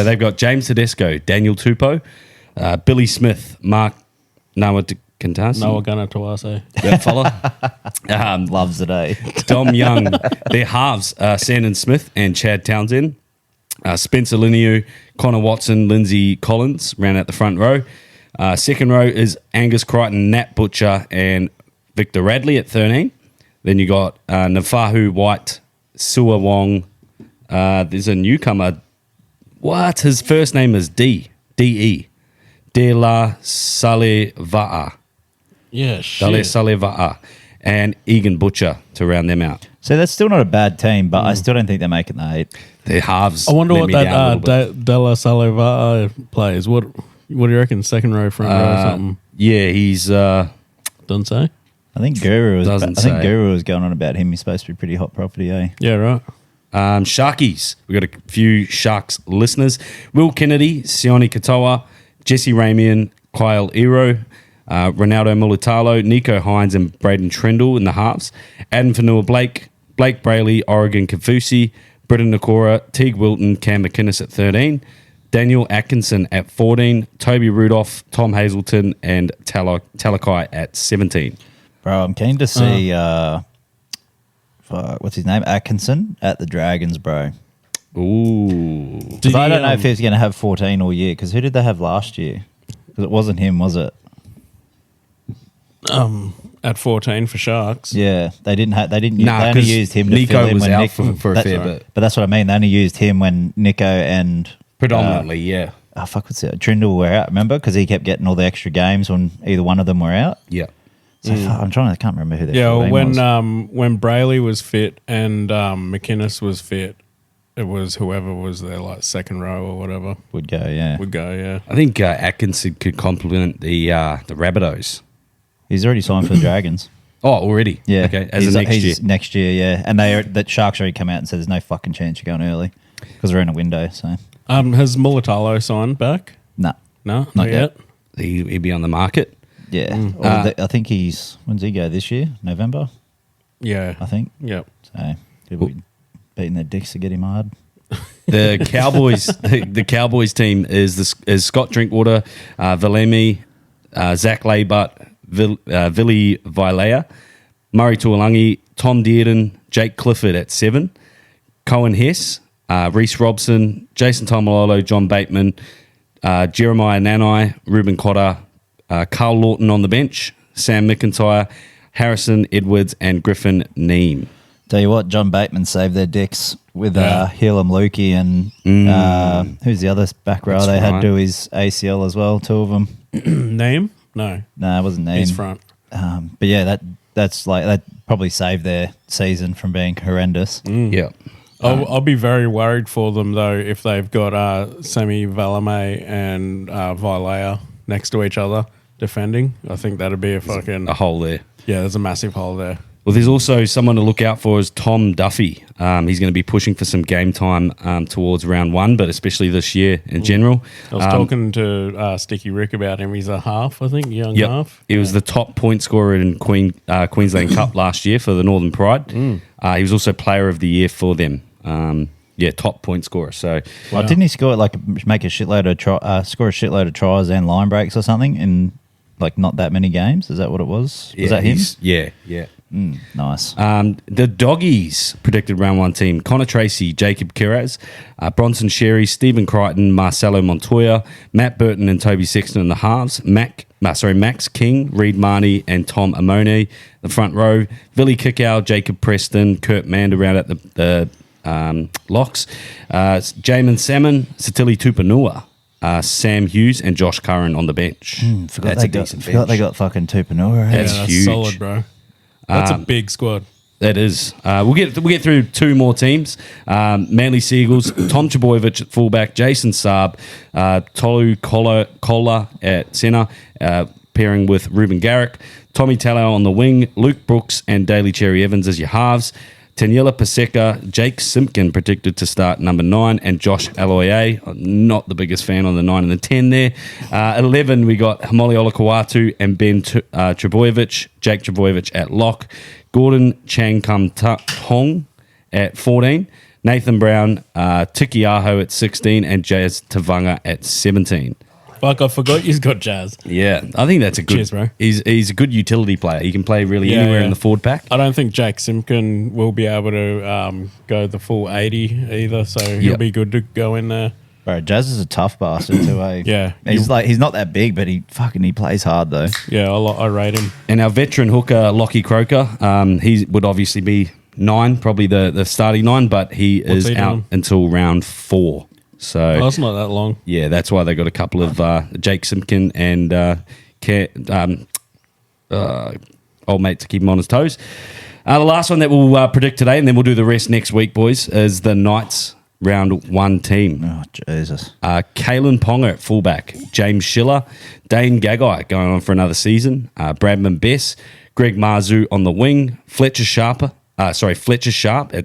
Speaker 1: they've got James Tedesco, Daniel Tupou, Billy Smith, Mark Nawakantasi.
Speaker 2: Noah Gunner Tawase.
Speaker 1: That fella.
Speaker 3: Loves it, eh?
Speaker 1: Dom Young. Their halves, Sandon Smith and Chad Townsend. Spencer Liniu, Connor Watson, Lindsay Collins, round out the front row. Second row is Angus Crichton, Nat Butcher, and Victor Radley at 13. Then you got Nafahu White, Sua Wong. There's a newcomer. What? His first name is D-E. De La Saleva'a.
Speaker 2: Yeah,
Speaker 1: Dale
Speaker 2: shit.
Speaker 1: Saleva'a. And Egan Butcher to round them out.
Speaker 3: So that's still not a bad team, but I still don't think they're making the 8.
Speaker 1: Their halves.
Speaker 2: I wonder
Speaker 1: let
Speaker 2: what
Speaker 1: me down a
Speaker 2: that
Speaker 1: little bit.
Speaker 2: Della Salova plays. What do you reckon? Second row, front row, or something?
Speaker 1: Yeah, he's
Speaker 2: Doesn't say.
Speaker 3: I think Guru was.
Speaker 1: Doesn't
Speaker 3: I think
Speaker 1: say.
Speaker 3: Guru was going on about him. He's supposed to be pretty hot property, eh?
Speaker 2: Yeah, right.
Speaker 1: Sharkies. We've got a few Sharks listeners. Will Kennedy, Sione Katoa, Jesse Ramian, Kyle Ero, Ronaldo Mulitalo, Nico Hines, and Braden Trindle in the halves. Adam Fanua Blake, Blake Brayley, Oregon Kafusi, Britton Nakora, Teague Wilton, Cam McInnes at 13. Daniel Atkinson at 14, Toby Rudolph, Tom Hazelton, and Talakai at 17.
Speaker 3: Bro, I'm keen to see what's his name? Atkinson at the Dragons, bro.
Speaker 1: Ooh.
Speaker 3: I don't know if he's going to have 14 all year, because who did they have last year? Because it wasn't him, was it?
Speaker 2: At 14 for Sharks.
Speaker 3: Yeah, they didn't. They only used him to
Speaker 1: Nico
Speaker 3: fill in
Speaker 1: was
Speaker 3: when
Speaker 1: out
Speaker 3: Nick,
Speaker 1: for a fair bit.
Speaker 3: But that's what I mean. They only used him when Nico and
Speaker 1: Predominantly, yeah.
Speaker 3: Oh fuck, what's it? Trindle were out. Remember, because he kept getting all the extra games when either one of them were out.
Speaker 1: Yeah.
Speaker 3: So I can't remember who.
Speaker 2: Yeah, when Brayley was fit and McInnes was fit, it was whoever was there, like second row or whatever
Speaker 3: would go. Yeah,
Speaker 1: I think Atkinson could complement the Rabbitohs.
Speaker 3: He's already signed for the Dragons.
Speaker 1: Oh, already?
Speaker 3: Yeah.
Speaker 1: Okay, as of next year.
Speaker 3: Next year, yeah. And the Sharks already come out and said there's no fucking chance you're going early because we're in a window. So,
Speaker 2: has Mulatalo signed back?
Speaker 3: No,
Speaker 2: not yet.
Speaker 1: He'd be on the market.
Speaker 3: Yeah, I think when's he go this year? November.
Speaker 2: Yeah,
Speaker 3: I think.
Speaker 2: Yep.
Speaker 3: So people be beating their dicks to get him hard.
Speaker 1: The Cowboys, the Cowboys team is Scott Drinkwater, Valemi, Zach Laybutt, Vili Vilea, Murray Tuolangi, Tom Dearden, Jake Clifford at 7, Cohen Hess, Reece Robson, Jason Taumalolo, John Bateman, Jeremiah Nanai, Ruben Cotter, Carl Lawton on the bench, Sam McIntyre, Harrison Edwards, and Griffin Neem.
Speaker 3: Tell you what, John Bateman saved their dicks with Helam Lukey and who's the other back row? They had to do his ACL as well, two of them.
Speaker 2: Name? No,
Speaker 3: it wasn't Name.
Speaker 2: He's front.
Speaker 3: But yeah, that probably saved their season from being horrendous.
Speaker 1: Yeah.
Speaker 2: I'll be very worried for them though if they've got Semi Valame and Vilea next to each other defending. I think that'd be a
Speaker 1: hole there.
Speaker 2: Yeah, there's a massive hole there.
Speaker 1: Well, there's also someone to look out for is Tom Duffy. He's going to be pushing for some game time towards round 1, but especially this year in general.
Speaker 2: I was talking to Sticky Rick about him. He's a half, I think, young half.
Speaker 1: He was the top point scorer in Queensland Cup last year for the Northern Pride. He was also player of the year for them. Top point scorer. So,
Speaker 3: didn't he score make a shitload of score a shitload of tries and line breaks or something in not that many games? Is that what it was? Was that him?
Speaker 1: Yeah.
Speaker 3: Nice.
Speaker 1: The Doggies predicted round 1 team: Connor Tracy, Jacob Kiraz, Bronson Sherry, Stephen Crichton, Marcelo Montoya, Matt Burton, and Toby Sexton in the halves. Max King, Reed Marnie, and Tom Amone the front row. Billy Kickow, Jacob Preston, Kurt Mand around at the locks. Jamin Salmon, Satili Tupanua, Sam Hughes, and Josh Curran on the bench.
Speaker 3: Forgot they got fucking Tupanua.
Speaker 1: That's huge.
Speaker 2: Solid, bro. That's a big squad. That is.
Speaker 1: We'll get through 2 more teams. Manly Seagulls, Tom Trbojevic at fullback, Jason Saab, Tolu Kola at centre, pairing with Ruben Garrick, Tommy Tallow on the wing, Luke Brooks and Daly Cherry Evans as your halves, Taniela Paseka, Jake Simpkin predicted to start number 9, and Josh Aloye. Not the biggest fan on the 9 and the 10 there. 11, we got Hamoli Olakawatu and Ben Trbojevic, Jake Trbojevic at lock, Gordon Chang Kum Hong at 14, Nathan Brown, Tiki Aho at 16, and Jazz Tavanga at 17.
Speaker 2: Fuck, I forgot you've got Jazz.
Speaker 1: Yeah, I think that's a good...
Speaker 2: Cheers, bro.
Speaker 1: He's a good utility player. He can play really anywhere in the forward pack.
Speaker 2: I don't think Jake Simpkin will be able to go the full 80 either, so he'll be good to go in there.
Speaker 3: Bro, Jazz is a tough bastard too, eh?
Speaker 2: Yeah.
Speaker 3: He's not that big, but he plays hard though.
Speaker 2: Yeah, I rate him.
Speaker 1: And our veteran hooker, Lockie Croker, he would obviously be 9, probably the starting 9, but he is out until round 4. So
Speaker 2: it's not that long.
Speaker 1: Yeah, that's why they got a couple of Jake Simpkin and old mate to keep him on his toes. The last one that we'll predict today, and then we'll do the rest next week, boys, is the Knights round 1 team.
Speaker 3: Oh, Jesus.
Speaker 1: Kalen Ponga at fullback, James Schiller, Dane Gagai going on for another season, Bradman Bess, Greg Marzu on the wing, Fletcher Sharp at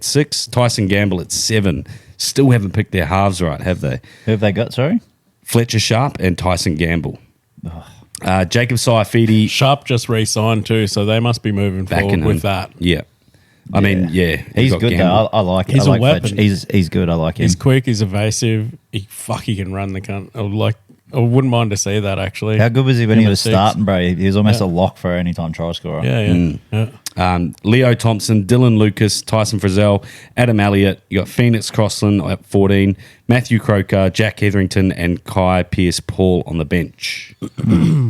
Speaker 1: 6, Tyson Gamble at 7. Still haven't picked their halves right, have they?
Speaker 3: Who have they got, sorry?
Speaker 1: Fletcher Sharp and Tyson Gamble. Jacob Saifidi.
Speaker 2: Sharp just re-signed too, so they must be moving forward with that.
Speaker 1: Yeah. I mean, yeah,
Speaker 3: he's good though. I like.
Speaker 2: He's
Speaker 3: I like
Speaker 2: a weapon.
Speaker 3: He's good. I like him.
Speaker 2: He's quick. He's evasive. He can run the cunt. I wouldn't mind to see that actually.
Speaker 3: How good was he when he was
Speaker 2: 6.
Speaker 3: starting, bro? He was almost a lock for any time try scorer.
Speaker 2: Yeah.
Speaker 1: Leo Thompson, Dylan Lucas, Tyson Frizzell, Adam Elliott. You got Phoenix Crossland at 14, Matthew Croker, Jack Hetherington, and Kai Pierce-Paul on the bench.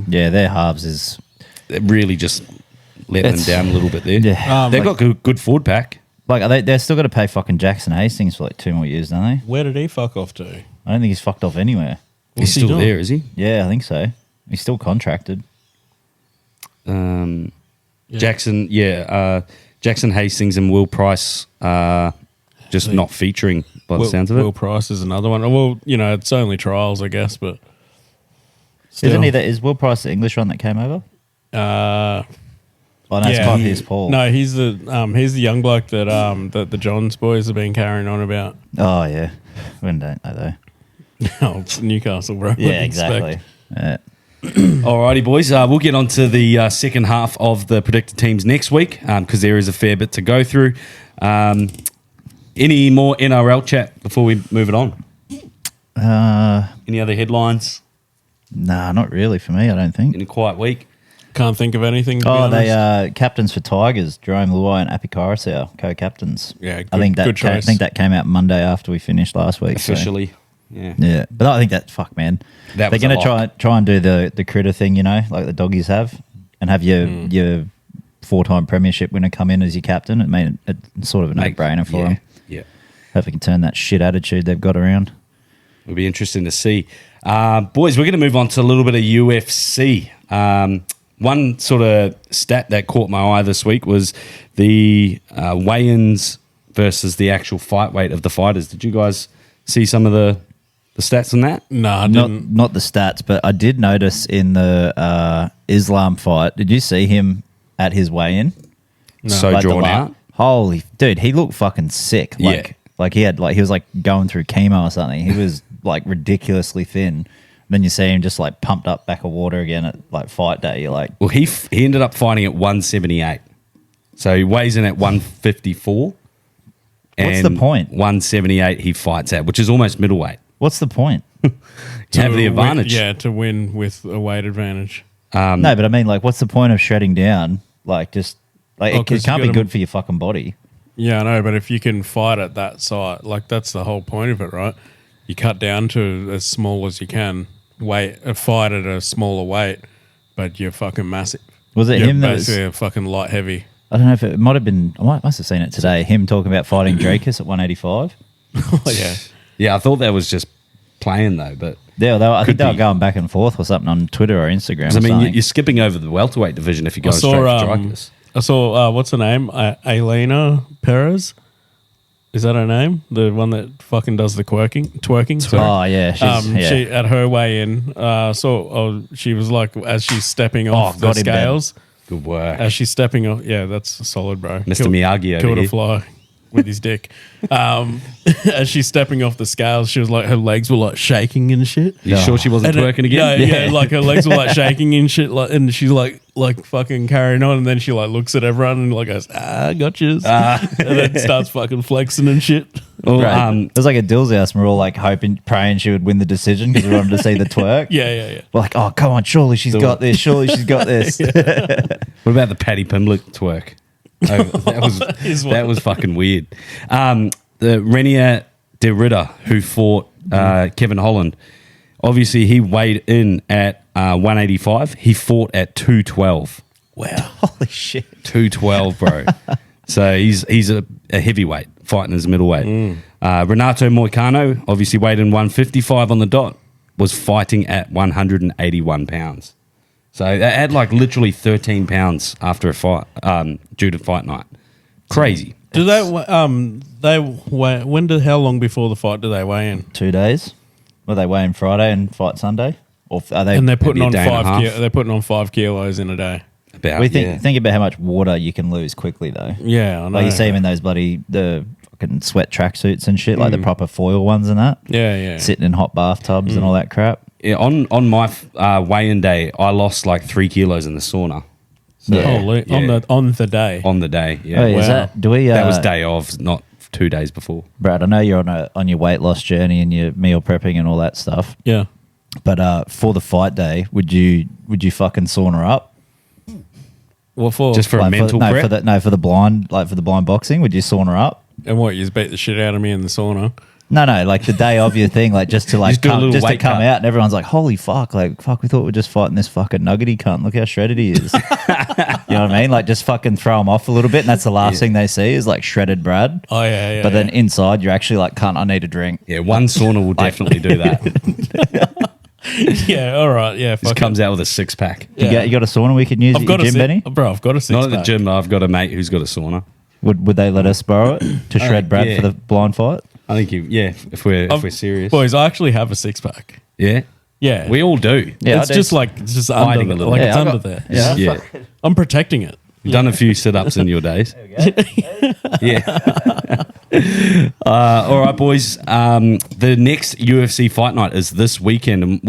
Speaker 3: Yeah, their halves is
Speaker 1: really just letting them down a little bit there.
Speaker 3: Yeah.
Speaker 1: They've got good forward pack.
Speaker 3: Like they're still got to pay fucking Jackson Hastings for like 2 more years, don't they?
Speaker 2: Where did he fuck off to?
Speaker 3: I don't think he's fucked off anywhere.
Speaker 1: He's still there, is he?
Speaker 3: Yeah, I think so. He's still contracted.
Speaker 1: Jackson, Jackson Hastings and Will Price just not featuring by the sounds of it.
Speaker 2: Will Price is another one. Well, it's only trials, I guess, but still.
Speaker 3: Isn't he? Is Will Price the English one that came over? Oh, no, it's Kai Pierce-Paul.
Speaker 2: No, he's the young bloke that the Johns boys have been carrying on about.
Speaker 3: Oh yeah, we don't know though.
Speaker 2: Oh, it's Newcastle, bro.
Speaker 3: Yeah, exactly.
Speaker 1: Alrighty, boys. We'll get on to the second half of the predicted teams next week because there is a fair bit to go through. Any more NRL chat before we move it on? Any other headlines?
Speaker 3: Nah, not really for me, I don't think.
Speaker 1: In a quiet week?
Speaker 2: Can't think of anything.
Speaker 3: They captains for Tigers, Jerome Luai and Api Karasau, co-captains.
Speaker 2: Yeah,
Speaker 3: I think that came out Monday after we finished last week.
Speaker 1: Officially.
Speaker 3: So.
Speaker 1: Yeah.
Speaker 3: But I think that fuck man. They're going to try and do the critter thing, like the doggies have, and have your 4-time premiership winner come in as your captain. It made it's sort of a no-brainer for them.
Speaker 1: Yeah.
Speaker 3: Hope they can turn that shit attitude they've got around.
Speaker 1: It'll be interesting to see. Boys, we're going to move on to a little bit of UFC. One sort of stat that caught my eye this week was the weigh-ins versus the actual fight weight of the fighters. Did you guys see some of the stats on that?
Speaker 2: No, I didn't.
Speaker 3: Not the stats, but I did notice in the Islam fight, did you see him at his weigh-in?
Speaker 1: No. So drawn out.
Speaker 3: Holy dude, he looked fucking sick. Like he was like going through chemo or something. He was like ridiculously thin. Then you see him just like pumped up back of water again at like fight day. You're like,
Speaker 1: well, he ended up fighting at 178, so he weighs in at 154.
Speaker 3: What's the point?
Speaker 1: 178 he fights at, which is almost middleweight.
Speaker 3: What's the point?
Speaker 1: To have the advantage.
Speaker 2: To win with a weight advantage.
Speaker 3: No, but I mean, like, what's the point of shredding down? Like, just like it can't be good for your fucking body.
Speaker 2: Yeah, I know, but if you can fight at that site, like that's the whole point of it, right? You cut down to as small as you can. Fight at a smaller weight, but you're fucking massive.
Speaker 3: Was it him that was
Speaker 2: basically a fucking light heavy?
Speaker 3: I don't know if it might have been. I must have seen it today. Him talking about fighting Drakus at 185.
Speaker 2: Oh, yeah.
Speaker 1: Yeah, I thought that was just playing though, but
Speaker 3: I think they were going back and forth or something on Twitter or Instagram.
Speaker 1: I mean, you're skipping over the welterweight division if you go straight to Drakus.
Speaker 2: I saw what's her name, Elena Perez. Is that her name? The one that fucking does the twerking.
Speaker 3: Oh yeah,
Speaker 2: she at her weigh in. She was like as she's stepping off the scales.
Speaker 1: Good work.
Speaker 2: As she's stepping off, yeah, that's solid, bro.
Speaker 1: Mr. Miyagi over
Speaker 2: killed
Speaker 1: here.
Speaker 2: a fly with his dick. As she's stepping off the scales, she was like her legs were like shaking and shit.
Speaker 1: You sure she wasn't twerking again?
Speaker 2: Yeah, like her legs were like shaking and shit. Like, and she's like fucking carrying on, and then she like looks at everyone and like goes, gotchas, and then starts fucking flexing and shit.
Speaker 1: Well,
Speaker 3: it was like a Dill's house, and we're all like praying she would win the decision because we wanted to see the twerk.
Speaker 2: Yeah.
Speaker 3: We're like, oh come on, surely she's got this. Surely she's got this.
Speaker 1: What about the Paddy Pimblett twerk? Oh, that was fucking weird. The Renier de Ritter who fought Kevin Holland, obviously he weighed in at 185. He fought at 212.
Speaker 3: Wow, holy shit,
Speaker 1: 212, bro. So he's a heavyweight fighting as middleweight. Renato Moicano obviously weighed in 155 on the dot. Was fighting at 181 pounds. So they had like literally 13 pounds after a fight, due to fight night. Crazy.
Speaker 2: Do they weigh, how long before the fight do they weigh in?
Speaker 3: 2 days. Well, they weigh in Friday and fight Sunday, or are they?
Speaker 2: And they're putting on 5 kilos in a day.
Speaker 3: Think about how much water you can lose quickly, though.
Speaker 2: Yeah, I know.
Speaker 3: Like you see them in those the fucking sweat tracksuits and shit, like the proper foil ones and that.
Speaker 2: Yeah.
Speaker 3: Sitting in hot bathtubs and all that crap.
Speaker 1: Yeah, on my weigh-in day, I lost like 3 kilos in the sauna.
Speaker 2: So on the day.
Speaker 1: On the day, yeah.
Speaker 3: Oh, is that, do we?
Speaker 1: That was day of, not 2 days before.
Speaker 3: Brad, I know you're on your weight loss journey and your meal prepping and all that stuff.
Speaker 2: Yeah.
Speaker 3: But for the fight day, would you fucking sauna up?
Speaker 2: What for?
Speaker 1: Just for a mental prep?
Speaker 3: For the blind boxing, would you sauna up?
Speaker 2: And what, you just beat the shit out of me in the sauna?
Speaker 3: No, like the day of your thing, like just to come out and everyone's like, holy fuck, we thought we're just fighting this fucking nuggety cunt. Look how shredded he is. You know what I mean? Like just fucking throw him off a little bit, and that's the last thing they see is like shredded Brad.
Speaker 2: Oh yeah.
Speaker 3: But then inside you're actually like, cunt, I need a drink.
Speaker 1: Yeah, one sauna will definitely do that.
Speaker 2: Yeah, all right. Yeah,
Speaker 1: just comes out with a 6-pack.
Speaker 3: Yeah. You got a sauna we can use at your gym, Benny?
Speaker 2: Bro, I've got a 6-pack.
Speaker 1: Not at the gym, I've got a mate who's got a sauna.
Speaker 3: Would they let us borrow it to shred Brad for the blind fight?
Speaker 1: I think if we're serious.
Speaker 2: Boys, I actually have a 6-pack.
Speaker 1: Yeah?
Speaker 2: Yeah.
Speaker 1: We all do.
Speaker 2: Yeah, it's just under
Speaker 1: a little.
Speaker 2: like it's under there.
Speaker 1: Yeah.
Speaker 2: I'm protecting it.
Speaker 1: You've done a few sit-ups in your days. Yeah. All right, boys. The next UFC fight night is this weekend, and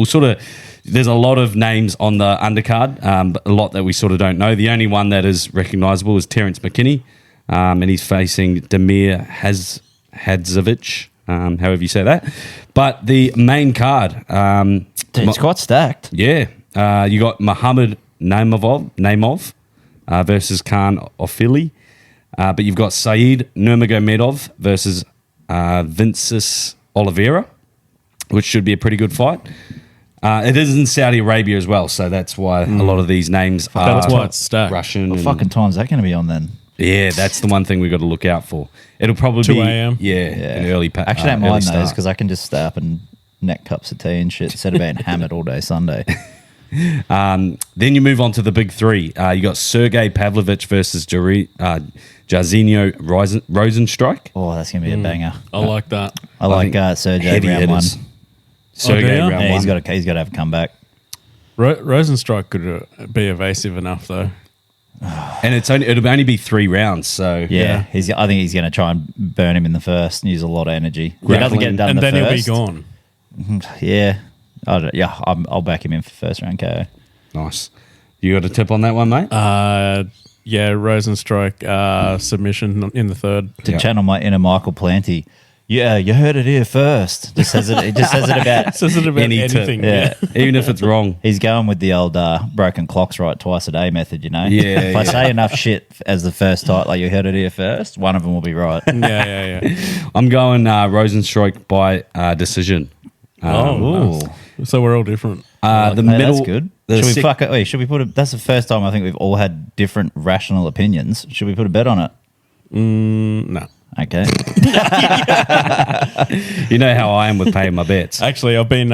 Speaker 1: there's a lot of names on the undercard, but a lot that we sort of don't know. The only one that is recognisable is Terence McKinney, and he's facing Damir Hadzovic, however you say that. But the main card...
Speaker 3: it's quite stacked.
Speaker 1: Yeah. You got Muhammad Naimov versus Khan Ofili. But you've got Saeed Nurmagomedov versus Vinicius Oliveira, which should be a pretty good fight. It is in Saudi Arabia as well, so that's why a lot of these names are
Speaker 2: that's why it's stacked.
Speaker 1: Russian.
Speaker 3: What fucking time's that going to be on then?
Speaker 1: Yeah, that's the one thing we've got to look out for. It'll probably
Speaker 2: 2
Speaker 1: be...
Speaker 2: a.m.
Speaker 1: An early...
Speaker 3: Actually, I don't mind those because I can just stay up and neck cups of tea and shit instead of being hammered all day Sunday.
Speaker 1: Then you move on to the big three. You got Sergey Pavlovich versus Jairzinho Rosenstrike.
Speaker 3: Oh, that's going to be a banger.
Speaker 2: I like that.
Speaker 3: I like Sergey round one.
Speaker 1: Sergey round one.
Speaker 3: He's got to have a comeback.
Speaker 2: Rosenstrike could be evasive enough though.
Speaker 1: And it'll only be 3 rounds, so...
Speaker 3: Yeah. I think he's going to try and burn him in the first and use a lot of energy. He doesn't get done
Speaker 2: and
Speaker 3: the
Speaker 2: then
Speaker 3: first.
Speaker 2: He'll be gone.
Speaker 3: Yeah. I'll back him in for first round KO.
Speaker 1: Nice. You got a tip on that one, mate?
Speaker 2: Yeah, Rosenstrike submission in the third.
Speaker 3: To channel my inner Michael Planty. Yeah, you heard it here first. It says it about
Speaker 2: anything.
Speaker 3: Yeah.
Speaker 1: Even if it's wrong.
Speaker 3: He's going with the old broken clocks right twice a day method, you know?
Speaker 1: Yeah.
Speaker 3: If I say enough shit as the first type, like you heard it here first, one of them will be right.
Speaker 2: Yeah.
Speaker 1: I'm going Rosenstrike by decision.
Speaker 2: Nice. So we're all different.
Speaker 1: The middle...
Speaker 3: That's good. Should we put that's the first time I think we've all had different rational opinions. Should we put a bet on it?
Speaker 2: No.
Speaker 3: Okay.
Speaker 1: You know how I am with paying my bets.
Speaker 2: Actually, I've been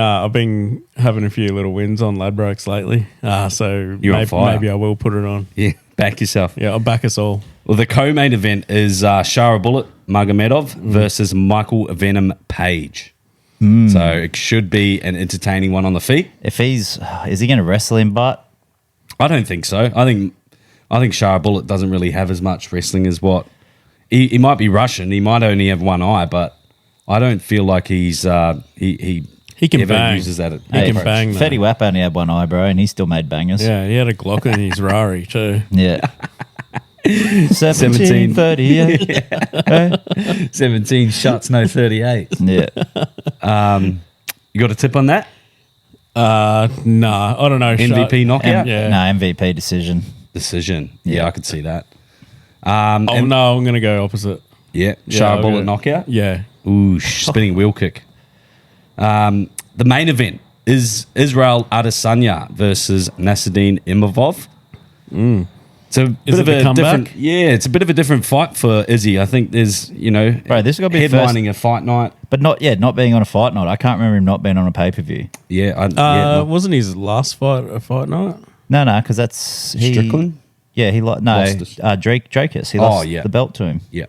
Speaker 2: having a few little wins on Ladbrokes lately. So maybe I will put it on.
Speaker 1: Yeah, back yourself.
Speaker 2: Yeah, I'll back us all.
Speaker 1: Well, the co-main event is Shara Magomedov versus Michael Venom Page. So it should be an entertaining one on the feet.
Speaker 3: If is he going to wrestle him? But
Speaker 1: I don't think so. I think Shara Bullet doesn't really have as much wrestling as what he might be Russian. He might only have one eye, but I don't feel like he's he
Speaker 2: can
Speaker 1: ever
Speaker 2: bang.
Speaker 1: uses that.
Speaker 2: He can bang.
Speaker 3: Fetty Wap only had one eye, bro, and he still made bangers.
Speaker 2: Yeah, he had a Glock in his Rari too.
Speaker 3: Yeah. 1738.
Speaker 1: 17 shots, no 38.
Speaker 3: Yeah.
Speaker 1: You got a tip on that?
Speaker 2: Nah, I don't know.
Speaker 1: MVP knockout?
Speaker 2: Yeah.
Speaker 3: No, MVP decision.
Speaker 1: Yeah, I could see that.
Speaker 2: No, I'm going to go opposite.
Speaker 1: Yeah, Shara Bullet knockout?
Speaker 2: Yeah.
Speaker 1: Ooh, spinning wheel kick. The main event is Israel Adesanya versus Nasruddin Imavov. It's a bit of a different, it's a bit of a different fight for Izzy. I think there's,
Speaker 3: bro, this has got to be
Speaker 1: headlining a fight night,
Speaker 3: but not being on a fight night. I can't remember him not being on a pay per view.
Speaker 2: Wasn't his last fight a fight night?
Speaker 3: No, because that's
Speaker 1: Strickland.
Speaker 3: Yeah, he Drakus. He lost the belt to him.
Speaker 1: Yeah.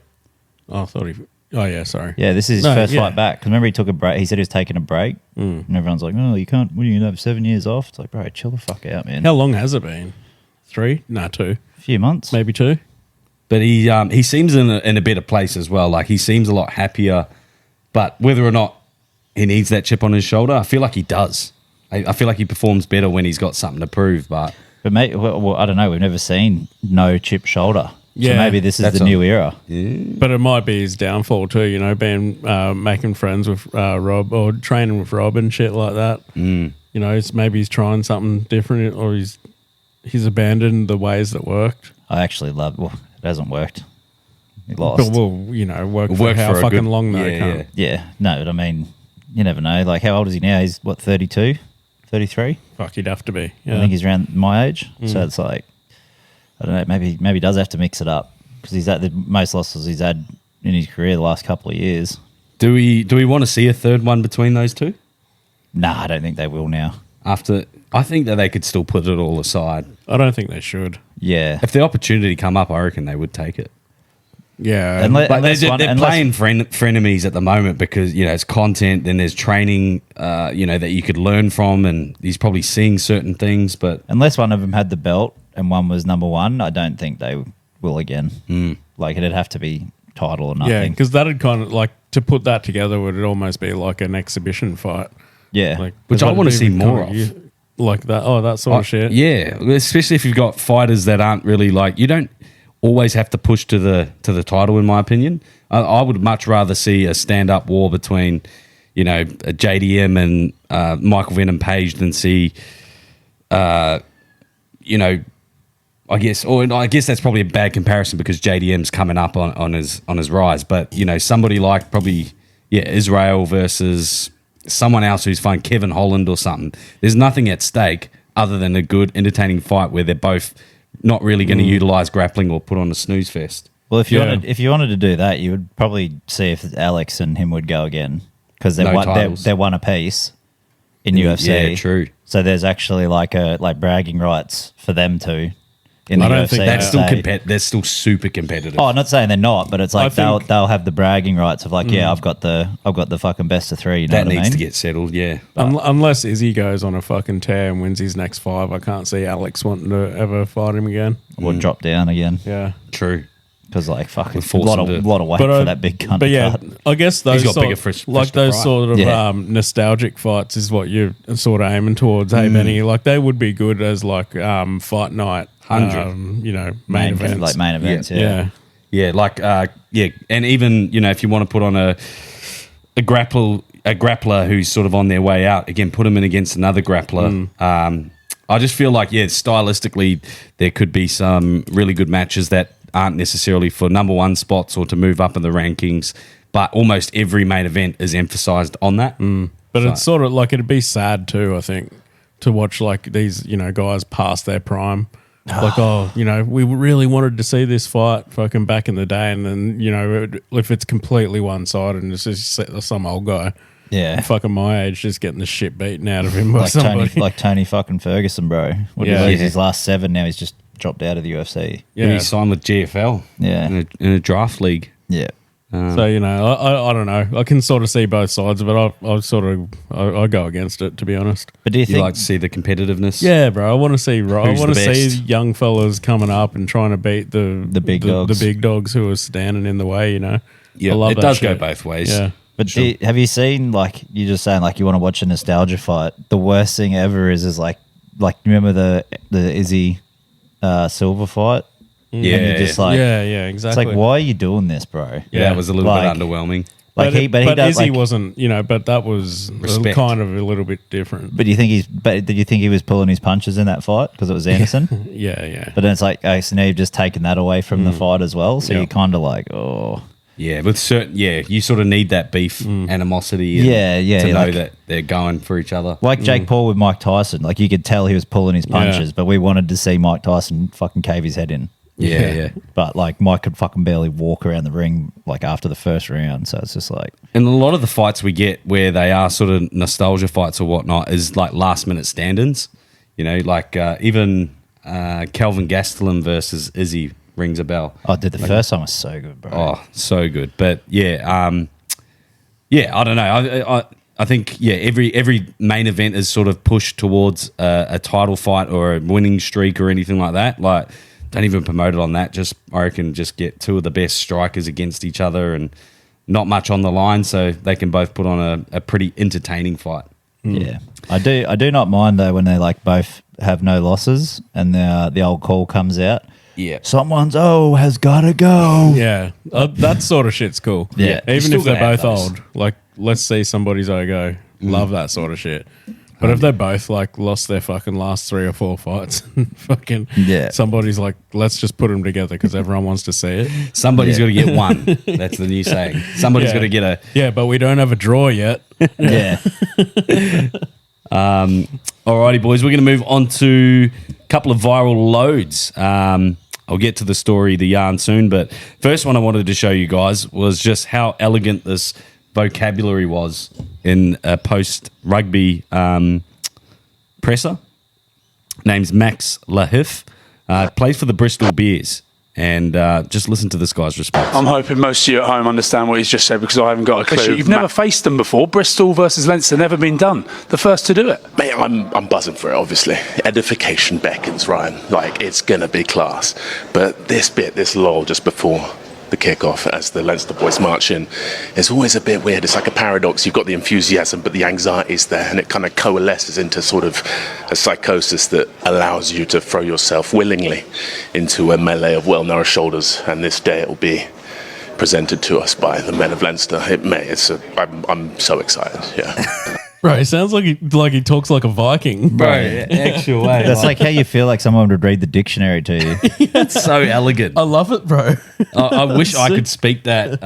Speaker 2: Oh, I thought he. Oh yeah, sorry.
Speaker 3: Yeah, this is his first fight back. Because remember he took a break. He said he was taking a break, and everyone's like, "Oh, you can't. What are you gonna have 7 years off?" It's like, bro, chill the fuck out, man.
Speaker 2: How long has it been? 3? No, 2.
Speaker 3: A few months,
Speaker 2: maybe 2.
Speaker 1: But he seems in a better place as well. Like he seems a lot happier. But whether or not he needs that chip on his shoulder, I feel like he does. I feel like he performs better when he's got something to prove. But
Speaker 3: But well, I don't know. We've never seen no chip shoulder.
Speaker 2: Yeah,
Speaker 3: so maybe this is the new era.
Speaker 1: Yeah.
Speaker 2: But it might be his downfall too, you know, being making friends with Rob or training with Rob and shit like that.
Speaker 1: Mm.
Speaker 2: You know, maybe he's trying something different or he's abandoned the ways that worked.
Speaker 3: I actually love. Well, it hasn't worked. He lost.
Speaker 2: But work for how fucking long though.
Speaker 3: Yeah. No, but I mean, you never know. Like, how old is he now? He's what, 32, 33?
Speaker 2: Fuck, he'd have to be.
Speaker 3: I think he's around my age. So it's like, I don't know. Maybe he does have to mix it up because he's at the most losses he's had in his career the last couple of years.
Speaker 1: Do we want to see a third one between those two?
Speaker 3: Nah, I don't think they will now.
Speaker 1: I think that they could still put it all aside.
Speaker 2: I don't think they should.
Speaker 3: Yeah.
Speaker 1: If the opportunity come up, I reckon they would take it.
Speaker 2: Yeah.
Speaker 1: But they're playing frenemies at the moment because, you know, it's content, then there's training, you know, that you could learn from, and he's probably seeing certain things. But
Speaker 3: unless one of them had the belt and one was number one, I don't think they will again. Like, it'd have to be title or nothing.
Speaker 2: Yeah, because that'd kind of like to put that together would almost be like an exhibition fight.
Speaker 3: Yeah.
Speaker 2: Like,
Speaker 1: which I want to see more of.
Speaker 2: Like that. Oh, that sort of shit.
Speaker 1: Yeah, especially if you've got fighters that aren't really like, you don't always have to push to the title, in my opinion. I would much rather see a stand-up war between, you know, a JDM and Michael Venom Page than see, you know, I guess that's probably a bad comparison because JDM's coming up on his rise. But, you know, somebody like probably, Israel versus someone else who's fun, Kevin Holland or something. There's nothing at stake other than a good, entertaining fight where they're both not really going to utilize grappling or put on a snooze fest.
Speaker 3: Well, if you wanted to do that, you would probably see if Alex and him would go again because they're one apiece in UFC.
Speaker 1: Yeah, true.
Speaker 3: So there's actually like bragging rights for them two. In the
Speaker 2: I don't
Speaker 3: UFC,
Speaker 2: think
Speaker 1: that's still they're still super competitive.
Speaker 3: Oh, I'm not saying they're not, but it's like they'll have the bragging rights of like, I've got the fucking best of three. You know
Speaker 1: that
Speaker 3: what
Speaker 1: needs
Speaker 3: I mean?
Speaker 1: to get settled. Yeah,
Speaker 2: unless Izzy goes on a fucking tear and wins his next 5, I can't see Alex wanting to ever fight him again
Speaker 3: Or drop down again.
Speaker 2: Yeah,
Speaker 1: true.
Speaker 3: Because like fucking a lot of weight for that big cunt.
Speaker 2: But yeah, I guess those
Speaker 1: got bigger
Speaker 2: sort of nostalgic fights is what you're sort of aiming towards. Hey Benny, like they would be good as like fight night.
Speaker 1: 100.
Speaker 2: You know, main events.
Speaker 3: Like main events,
Speaker 2: Yeah.
Speaker 1: Like and even, you know, if you want to put on a grappler who's sort of on their way out, again, put them in against another grappler. I just feel like, stylistically, there could be some really good matches that aren't necessarily for number one spots or to move up in the rankings, but almost every main event is emphasized on that.
Speaker 2: But it's sort of like, it'd be sad too, I think, to watch like these, you know, guys past their prime. Like, you know, we really wanted to see this fight fucking back in the day, and then, you know, if it's completely one-sided and it's just some old guy, fucking my age, just getting the shit beaten out of him by somebody.
Speaker 3: Like Tony fucking Ferguson, bro. His last 7, now he's just dropped out of the UFC.
Speaker 1: Yeah, he signed with GFL.
Speaker 3: Yeah,
Speaker 1: in a draft league.
Speaker 3: Yeah.
Speaker 2: So, you know, I don't know. I can sort of see both sides of it. I go against it, to be honest.
Speaker 3: But do you think
Speaker 1: like to see the competitiveness?
Speaker 2: Yeah, bro. I want to see
Speaker 1: best?
Speaker 2: young fellas coming up and trying to beat the
Speaker 3: big dogs.
Speaker 2: The big dogs who are standing in the way, you know.
Speaker 1: Yeah, it does go both ways.
Speaker 2: Yeah.
Speaker 3: But have you seen, like, you're just saying, like, you want to watch a nostalgia fight? The worst thing ever is like remember the Izzy Silver fight?
Speaker 1: Yeah,
Speaker 3: and just like,
Speaker 2: exactly.
Speaker 3: It's like, why are you doing this, bro?
Speaker 1: Yeah, it was a little bit underwhelming.
Speaker 3: Like
Speaker 2: but Izzy wasn't, you know. But that was kind of a little bit different.
Speaker 3: But did you think he was pulling his punches in that fight because it was Anderson?
Speaker 2: Yeah.
Speaker 3: But then it's like, so now you've just taken that away from the fight as well. So you're kind of like,
Speaker 1: yeah, with certain, you sort of need that beef animosity. To know that they're going for each other.
Speaker 3: Like Jake Paul with Mike Tyson, like you could tell he was pulling his punches, but we wanted to see Mike Tyson fucking cave his head in.
Speaker 1: Yeah.
Speaker 3: But like Mike could fucking barely walk around the ring like after the first round. So it's just like,
Speaker 1: and a lot of the fights we get where they are sort of nostalgia fights or whatnot is like last minute stand-ins. You know, like even Kelvin Gastelum versus Izzy rings a bell.
Speaker 3: Oh, dude, the first time was so good, bro.
Speaker 1: Oh, so good. But I don't know. I think every main event is sort of pushed towards a title fight or a winning streak or anything like that. Like, don't even promote it on that. I reckon just get 2 of the best strikers against each other and not much on the line, so they can both put on a pretty entertaining fight.
Speaker 3: Yeah, I do not mind though when they like both have no losses and the old call comes out.
Speaker 1: Yeah,
Speaker 3: someone's has got to go.
Speaker 2: Yeah, that sort of shit's cool.
Speaker 3: Yeah.
Speaker 2: Even if they're both old, like let's see somebody's go. Love that sort of shit. But if they're both like lost their fucking last 3 or 4 fights, fucking somebody's like, let's just put them together because everyone wants to see it.
Speaker 1: Somebody's got to get one. That's the new saying. Somebody's got to get a.
Speaker 2: Yeah, but we don't have a draw yet.
Speaker 3: Yeah.
Speaker 1: Alrighty, boys. We're going to move on to a couple of viral loads. I'll get to the story, the yarn soon, but first one I wanted to show you guys was just how elegant this vocabulary was in a post-rugby presser. Name's Max Lahif. Plays for the Bristol Bears. And just listen to this guy's response.
Speaker 4: I'm hoping most of you at home understand what he's just said because I haven't got a clue. You've never faced them before. Bristol versus Leinster, never been done. The first to do it.
Speaker 5: Mate, I'm buzzing for it, obviously. Edification beckons, Ryan. Like, it's going to be class. But this lull just before the kickoff as the Leinster boys march in, it's always a bit weird. It's like a paradox. You've got the enthusiasm, but the anxiety is there, and it kind of coalesces into sort of a psychosis that allows you to throw yourself willingly into a melee of well-nourished shoulders. And this day it will be presented to us by the men of Leinster. I'm so excited. Yeah.
Speaker 2: Bro, it sounds like he talks like a Viking.
Speaker 1: Bro, actual way.
Speaker 3: That's like how you feel like someone would read the dictionary to you.
Speaker 1: It's so elegant.
Speaker 2: I love it, bro.
Speaker 1: I wish I could speak that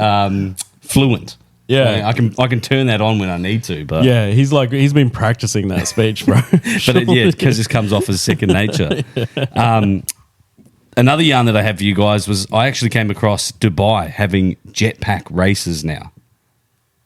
Speaker 1: fluent.
Speaker 2: Yeah,
Speaker 1: I can turn that on when I need to. But
Speaker 2: yeah, he's been practicing that speech, bro.
Speaker 1: But because this comes off as second nature. Another yarn that I have for you guys was I actually came across Dubai having jetpack races now.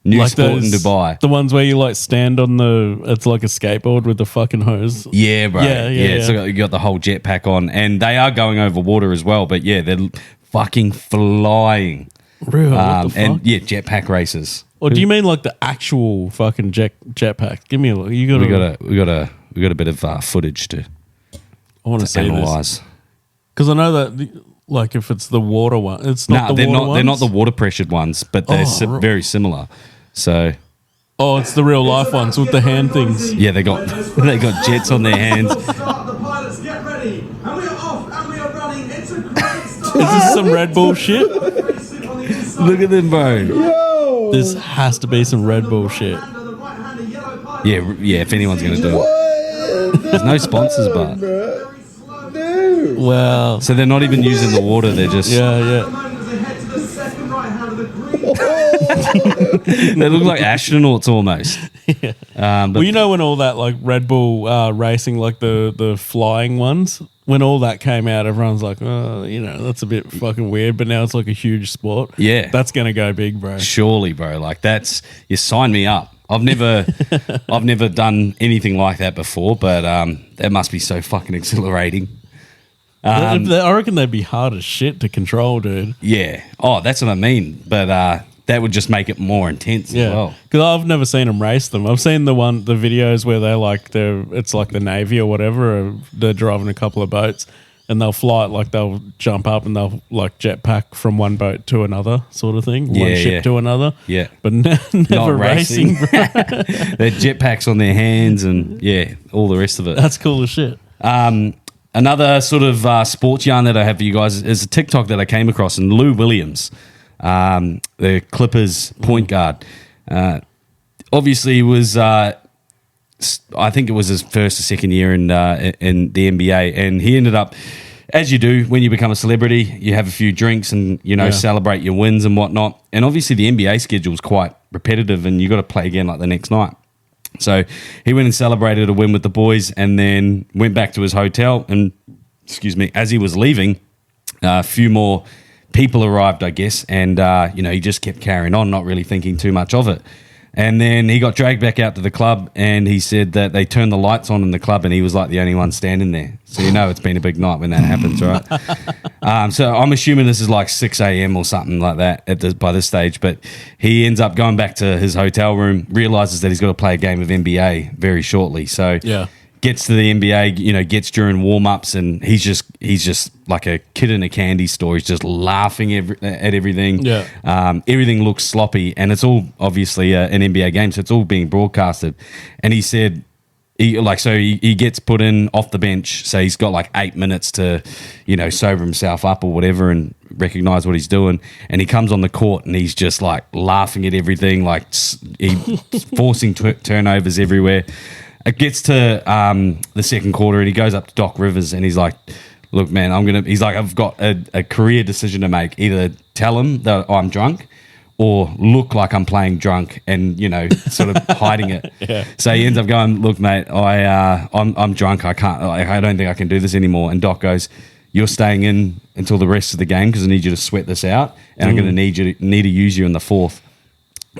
Speaker 1: New
Speaker 2: like
Speaker 1: sport in Dubai.
Speaker 2: The ones where you like stand on it's like a skateboard with the fucking hose.
Speaker 1: Yeah, bro.
Speaker 2: Yeah.
Speaker 1: So you got the whole jetpack on, and they are going over water as well. But yeah, they're fucking flying.
Speaker 2: Real? What the fuck?
Speaker 1: And yeah, jetpack races.
Speaker 2: Or do you mean like the actual fucking jetpack? Give me a look. We
Speaker 1: got a bit of footage to
Speaker 2: I want to see
Speaker 1: analyze.
Speaker 2: Because I know that like if it's the water one, it's not
Speaker 1: they're not the water pressured ones, but they're very similar. So,
Speaker 2: it's the real life ones with the hand things.
Speaker 1: Yeah, they got jets on their hands.
Speaker 6: The pilots get ready, and we are off, and we are running. It's a great start.
Speaker 2: Is this some Red Bull shit?
Speaker 1: Look at them, bro.
Speaker 6: Yo!
Speaker 2: This has to be some Red Bull shit.
Speaker 1: Yeah. If anyone's gonna do it, there's no sponsors, but
Speaker 2: Wow.
Speaker 1: so they're not even using the water. They're just
Speaker 2: Yeah.
Speaker 1: They look like astronauts almost.
Speaker 2: But you know when all that like Red Bull racing, like the flying ones, when all that came out, everyone's like, that's a bit fucking weird. But now it's like a huge sport.
Speaker 1: Yeah,
Speaker 2: that's gonna go big, bro.
Speaker 1: Surely, bro. Like you sign me up. I've never done anything like that before, but that must be so fucking exhilarating.
Speaker 2: I reckon they'd be hard as shit to control, dude.
Speaker 1: Yeah. Oh, that's what I mean. But that would just make it more intense as well.
Speaker 2: Because I've never seen them race them. I've seen the videos where it's like the Navy or whatever. Or they're driving a couple of boats and they'll fly it, like they'll jump up and they'll like jetpack from one boat to another sort of thing. One ship to another.
Speaker 1: Yeah.
Speaker 2: But never racing. Bro.
Speaker 1: They're jetpacks on their hands and all the rest of it.
Speaker 2: That's cool as shit.
Speaker 1: Another sort of sports yarn that I have for you guys is a TikTok that I came across, and Lou Williams, the Clippers point guard, obviously was, I think it was his first or second year in the NBA, and he ended up, as you do when you become a celebrity, you have a few drinks and celebrate your wins and whatnot. And obviously the NBA schedule is quite repetitive, and you got to play again like the next night. So he went and celebrated a win with the boys and then went back to his hotel. And, as he was leaving, a few more people arrived, I guess. And, he just kept carrying on, not really thinking too much of it. And then he got dragged back out to the club, and he said that they turned the lights on in the club and he was like the only one standing there. So it's been a big night when that happens, right? So I'm assuming this is like 6 a.m. or something like that by this stage. But he ends up going back to his hotel room, realizes that he's got to play a game of NBA very shortly. So gets to the NBA, gets during warm-ups, and he's just like a kid in a candy store. He's just laughing at everything.
Speaker 2: Yeah.
Speaker 1: Everything looks sloppy, and it's all obviously an NBA game, so it's all being broadcasted. And he said, he gets put in off the bench, so he's got like 8 minutes to, sober himself up or whatever and recognize what he's doing. And he comes on the court and he's just like laughing at everything, like forcing turnovers everywhere. It gets to the second quarter and he goes up to Doc Rivers and he's like, look, man, I've got a career decision to make. Either tell him that I'm drunk or look like I'm playing drunk and, sort of hiding it.
Speaker 2: Yeah.
Speaker 1: So he ends up going, look, mate, I'm drunk. I can't, I don't think I can do this anymore. And Doc goes, you're staying in until the rest of the game because I need you to sweat this out and I'm going to need to use you in the fourth.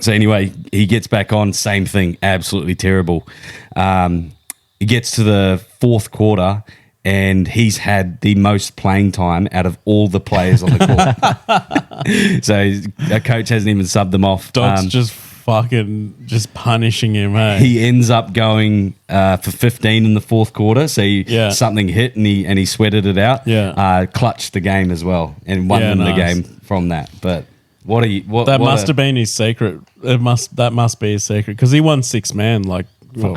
Speaker 1: So anyway, he gets back on, same thing, absolutely terrible. He gets to the fourth quarter and he's had the most playing time out of all the players on the court. So a coach hasn't even subbed them off.
Speaker 2: Doc's just punishing him, hey?
Speaker 1: He ends up going for 15 in the fourth quarter. So something hit and he sweated it out.
Speaker 2: Yeah.
Speaker 1: Clutched the game as well and won them the game from that. But that
Speaker 2: must have been his secret. That must be his secret because he won 6-man like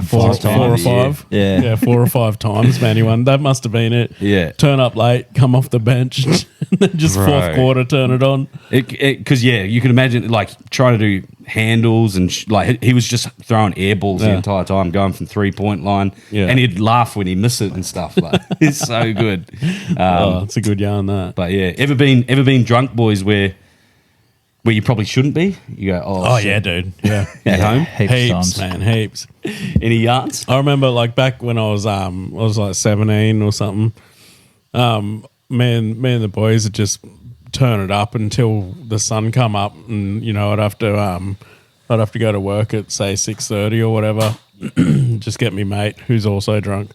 Speaker 2: four or five.
Speaker 1: Yeah,
Speaker 2: 4 or 5 times, man. He won. That must have been it.
Speaker 1: Yeah,
Speaker 2: turn up late, come off the bench, and then just fourth quarter turn it on.
Speaker 1: Because you can imagine like trying to do handles and he was just throwing air balls the entire time, going from 3-point line, and he'd laugh when he missed it and stuff. Like it's so good.
Speaker 2: It's a good yarn that.
Speaker 1: But yeah, ever been drunk, boys, where you probably shouldn't be? You go,
Speaker 2: oh yeah, dude. Yeah.
Speaker 1: At home?
Speaker 2: Heaps, man, heaps.
Speaker 1: Any yarns?
Speaker 2: I remember like back when I was like 17 or something. Me and the boys would just turn it up until the sun come up and, I'd have to go to work at say 6:30 or whatever. Just get me mate who's also drunk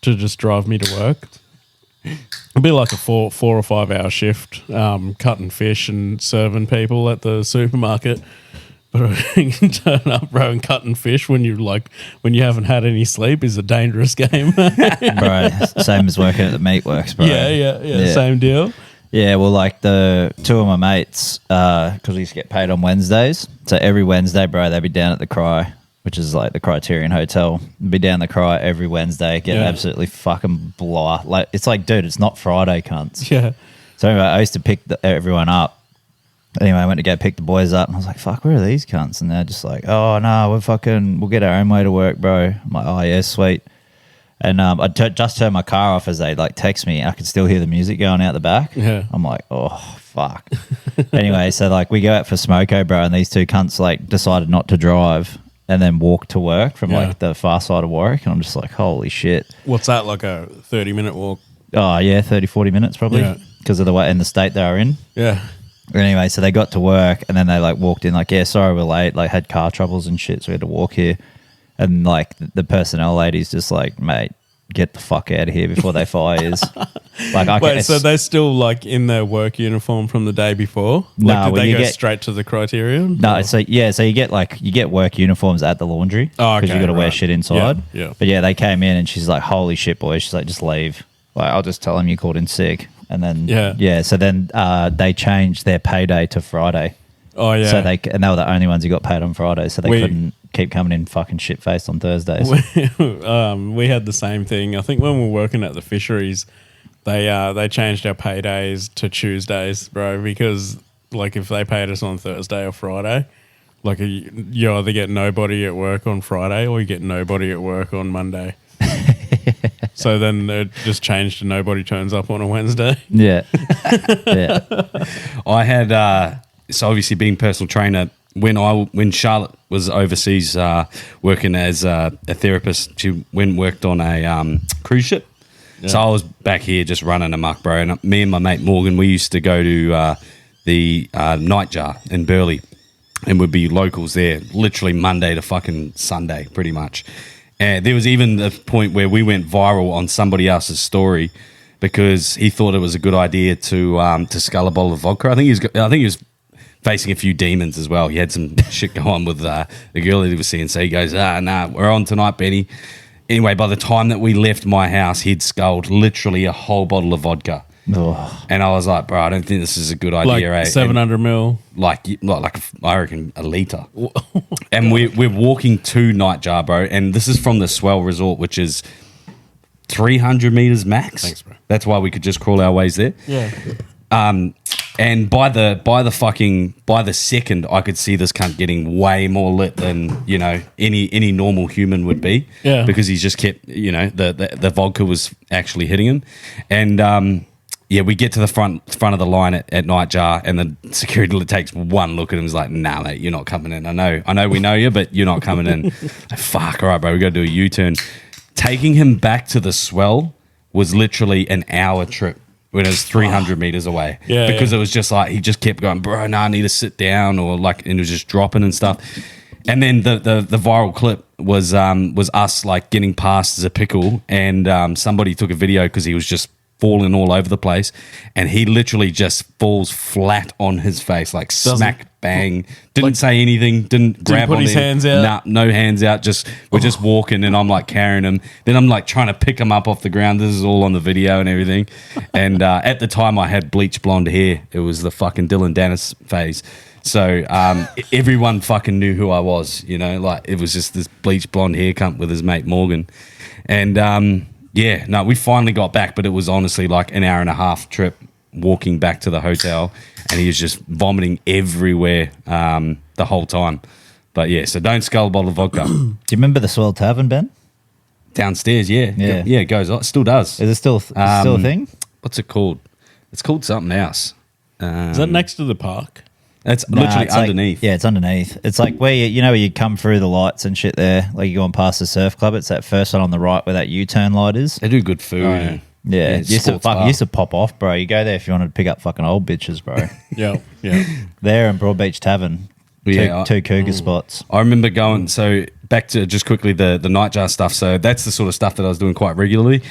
Speaker 2: to just drive me to work. It'd be like a 4 or 5 hour shift, cutting fish and serving people at the supermarket. But you can turn up, bro, and cutting fish when you haven't had any sleep is a dangerous game.
Speaker 3: Bro, same as working at the meatworks, bro.
Speaker 2: Yeah, same deal.
Speaker 3: Yeah, well, like the two of my mates, because we used to get paid on Wednesdays. So every Wednesday, bro, they'd be down at the Cry, which is like the Criterion Hotel. Be down the Cry every Wednesday, get absolutely fucking blah. Like it's like, dude, it's not Friday, cunts.
Speaker 2: Yeah.
Speaker 3: So anyway, I used to pick everyone up. Anyway, I went to go pick the boys up, and I was like, "Fuck, where are these cunts?" And they're just like, "Oh no, we'll get our own way to work, bro." I'm like, "Oh yeah, sweet." And I just turned my car off as they like text me. I could still hear the music going out the back.
Speaker 2: Yeah.
Speaker 3: I'm like, "Oh fuck." Anyway, so like we go out for smoko, bro, and these two cunts like decided not to drive and then walk to work from like the far side of Warwick, and I'm just like, holy shit.
Speaker 2: What's that, like a 30-minute walk?
Speaker 3: Oh yeah, 30, 40 minutes probably because of the way in the state they were in.
Speaker 2: Yeah.
Speaker 3: Anyway, so they got to work and then they like walked in like, yeah, sorry we're late, like had car troubles and shit, so we had to walk here. And like the personnel lady's just like, mate, get the fuck out of here before they fire you.
Speaker 2: Wait, so they're still like in their work uniform from the day before? Like,
Speaker 3: no,
Speaker 2: did they go straight to the Criterion?
Speaker 3: No, so you get work uniforms at the laundry.
Speaker 2: Oh, okay,
Speaker 3: because you got to wear shit inside.
Speaker 2: Yeah.
Speaker 3: But yeah, they came in and she's like, holy shit, boy. She's like, just leave. Like, I'll just tell them you called in sick. And then so then they changed their payday to Friday.
Speaker 2: Oh yeah.
Speaker 3: So they were the only ones who got paid on Friday, so they couldn't keep coming in fucking shit faced on Thursdays.
Speaker 2: We had the same thing. I think when we were working at the fisheries, they changed our paydays to Tuesdays, bro, because like if they paid us on Thursday or Friday, like you either get nobody at work on Friday or you get nobody at work on Monday. So then it just changed to nobody turns up on a Wednesday.
Speaker 3: Yeah. Yeah.
Speaker 1: I had, so obviously being personal trainer, when Charlotte was overseas working as a therapist, she went and worked on a cruise ship. Yeah. So I was back here just running amok, bro. And me and my mate Morgan, we used to go to the Nightjar in Burleigh and would be locals there, literally Monday to fucking Sunday, pretty much. And there was even the point where we went viral on somebody else's story because he thought it was a good idea to scull a bottle of vodka. I think he was facing a few demons as well. He had some shit going on with the girl that he was seeing. So he goes, nah, we're on tonight, Benny. anyway, by the time that we left my house, he'd sculled literally a whole bottle of vodka.
Speaker 3: Oh.
Speaker 1: And I was like, bro, I don't think this is a good idea.
Speaker 2: Like 700 mil.
Speaker 1: Like I reckon a litre. And we're walking to Nightjar, bro. And this is from the Swell Resort, which is 300 meters max.
Speaker 2: Thanks, bro.
Speaker 1: That's why we could just crawl our ways there.
Speaker 2: Yeah.
Speaker 1: And by the second, I could see this cunt getting way more lit than any normal human would be.
Speaker 2: Yeah.
Speaker 1: Because he's just kept the vodka was actually hitting him, and we get to the front of the line at Nightjar, and the security takes one look at him and is like, nah, mate, you're not coming in. I know we know you, but you're not coming in. Like, fuck, all right, bro, we got to do a U-turn. Taking him back to the Swell was literally an hour trip when it was 300 meters away.
Speaker 2: Yeah,
Speaker 1: because it was just like, he just kept going, bro, I need to sit down, and it was just dropping and stuff. And then the viral clip was us like getting past as a pickle, and somebody took a video because he was just falling all over the place, and he literally just falls flat on his face, like smack bang. Didn't say anything, didn't grab
Speaker 2: put
Speaker 1: on
Speaker 2: his
Speaker 1: him.
Speaker 2: hands out.
Speaker 1: Nah, no hands out. We're just walking, and I'm like carrying him. Then I'm like trying to pick him up off the ground. This is all on the video and everything. And at the time, I had bleach blonde hair. It was the fucking Dylan Dennis phase. So everyone fucking knew who I was. Like it was just this bleach blonde hair cunt with his mate Morgan, and we finally got back, but it was honestly like an hour and a half trip walking back to the hotel, and he was just vomiting everywhere the whole time. But yeah, so don't scull a bottle of vodka.
Speaker 3: Do you remember the Swell Tavern, Ben?
Speaker 1: Downstairs, yeah. It goes on. It still does.
Speaker 3: Is it still a thing?
Speaker 1: What's it called? It's called something else.
Speaker 2: Is that next to the park?
Speaker 1: It's literally
Speaker 3: it's
Speaker 1: underneath.
Speaker 3: It's underneath. It's like where where you come through the lights and shit there, like you're going past the surf club. It's that first one on the right where that U-turn light is.
Speaker 1: They do good food.
Speaker 3: Yeah, used to pop off, bro. You go there if you wanted to pick up fucking old bitches, bro.
Speaker 2: Yeah.
Speaker 3: There in Broad Beach Tavern. Two cougar spots.
Speaker 1: I remember going, so back to just quickly the Nightjar stuff. So that's the sort of stuff that I was doing quite regularly.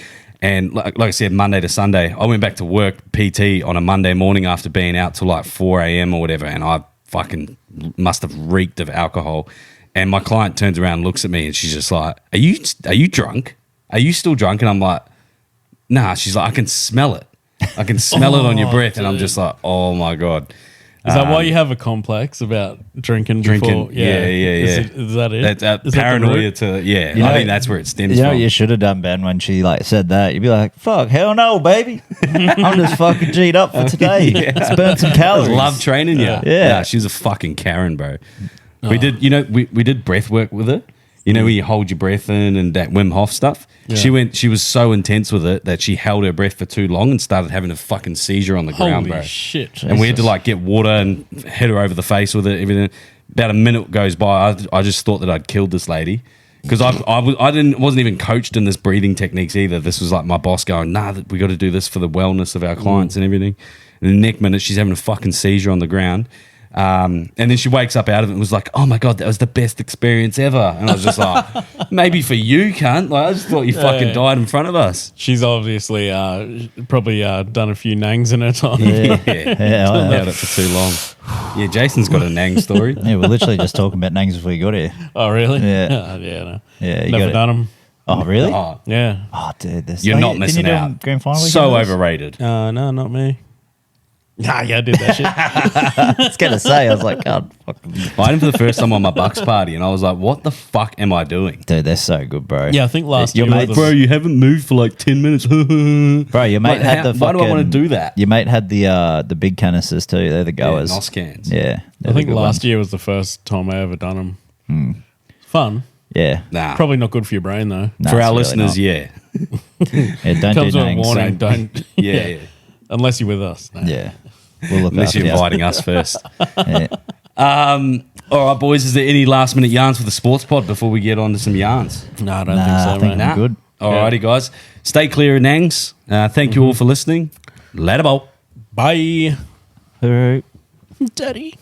Speaker 1: And like I said, Monday to Sunday, I went back to work PT on a Monday morning after being out till like 4 a.m. or whatever, and I fucking must have reeked of alcohol. And my client turns around and looks at me, and she's just like, are you drunk? Are you still drunk? And I'm like, nah. She's like, I can smell it. I can smell it on your breath.
Speaker 2: Dude.
Speaker 1: And I'm just like, oh my God.
Speaker 2: Is that why you have a complex about drinking before?
Speaker 1: Yeah.
Speaker 2: Is that it?
Speaker 1: That's paranoia to, yeah.
Speaker 3: You know,
Speaker 1: I think that's where it stems
Speaker 3: You know
Speaker 1: from.
Speaker 3: what you should have done, Ben, when she like said that? You'd be like, fuck, hell no, baby. I'm just fucking G'd up for today. Let's burn some calories.
Speaker 1: Love training you.
Speaker 3: Yeah.
Speaker 1: Nah, she's a fucking Karen, bro. We did, we did breath work with her. Where you hold your breath in and that Wim Hof stuff. Yeah. She was so intense with it that she held her breath for too long and started having a fucking seizure on the ground, bro.
Speaker 2: Holy shit.
Speaker 1: And we had to like get water and hit her over the face with it, everything. About a minute goes by, I just thought that I'd killed this lady. Because I wasn't even coached in this breathing techniques either. This was like my boss going, nah, we got to do this for the wellness of our clients and everything. And the next minute, she's having a fucking seizure on the ground. And then she wakes up out of it and was like, oh my God, that was the best experience ever. And I was just like, maybe for you, cunt. Like, I just thought you fucking died in front of us.
Speaker 2: She's obviously probably done a few nangs in her time.
Speaker 3: Yeah,
Speaker 1: I've had it for too long. Yeah, Jason's got a nang story.
Speaker 3: Yeah, we're literally just talking about nangs before you got here.
Speaker 2: Oh, really?
Speaker 3: Yeah.
Speaker 2: No.
Speaker 3: Yeah, you
Speaker 2: Never done them.
Speaker 3: Oh, really?
Speaker 1: Oh,
Speaker 2: Yeah.
Speaker 3: Oh, dude.
Speaker 1: you're not missing
Speaker 3: didn't you do
Speaker 1: out.
Speaker 3: Grand final
Speaker 1: So
Speaker 3: weekend?
Speaker 1: overrated.
Speaker 2: No, not me. Nah, yeah, I did that shit.
Speaker 3: I was going to say, I was like, God, fucking.
Speaker 1: I had him for the first time on my Bucks party, and I was like, what the fuck am I doing?
Speaker 3: Dude, they're so good, bro.
Speaker 2: Yeah, I think last
Speaker 3: Your
Speaker 2: year.
Speaker 3: mates-
Speaker 1: Bro, you haven't moved for like 10 minutes.
Speaker 3: Bro, your mate
Speaker 1: Like,
Speaker 3: had the fucking...
Speaker 1: why do I want to do that?
Speaker 3: Your mate had the big canisters too. They're the goers.
Speaker 1: NOS cans.
Speaker 3: Yeah.
Speaker 2: I think last year was the first time I ever done them. Fun.
Speaker 3: Yeah.
Speaker 1: Nah.
Speaker 2: Probably not good for your brain, though.
Speaker 3: Nah,
Speaker 1: For our
Speaker 3: it's really
Speaker 1: listeners,
Speaker 3: not.
Speaker 1: yeah.
Speaker 3: Yeah, don't
Speaker 2: Comes
Speaker 3: do
Speaker 2: with a
Speaker 3: nangs.
Speaker 2: warning. Don't.
Speaker 1: Yeah.
Speaker 2: Unless you're with us. No.
Speaker 3: Yeah. We'll look
Speaker 1: Unless
Speaker 3: after
Speaker 1: you're
Speaker 3: you.
Speaker 1: inviting us first.
Speaker 3: Yeah.
Speaker 1: All right, boys, is there any last minute yarns for the sports pod before we get on to some yarns?
Speaker 2: No, I don't
Speaker 3: Nah,
Speaker 2: think
Speaker 3: I
Speaker 2: so,
Speaker 3: think
Speaker 2: mate.
Speaker 3: I'm good.
Speaker 1: All righty, guys. Stay clear of nangs. Thank you all for listening. Later, ball.
Speaker 2: Bye.
Speaker 3: Hooroo.
Speaker 2: Daddy.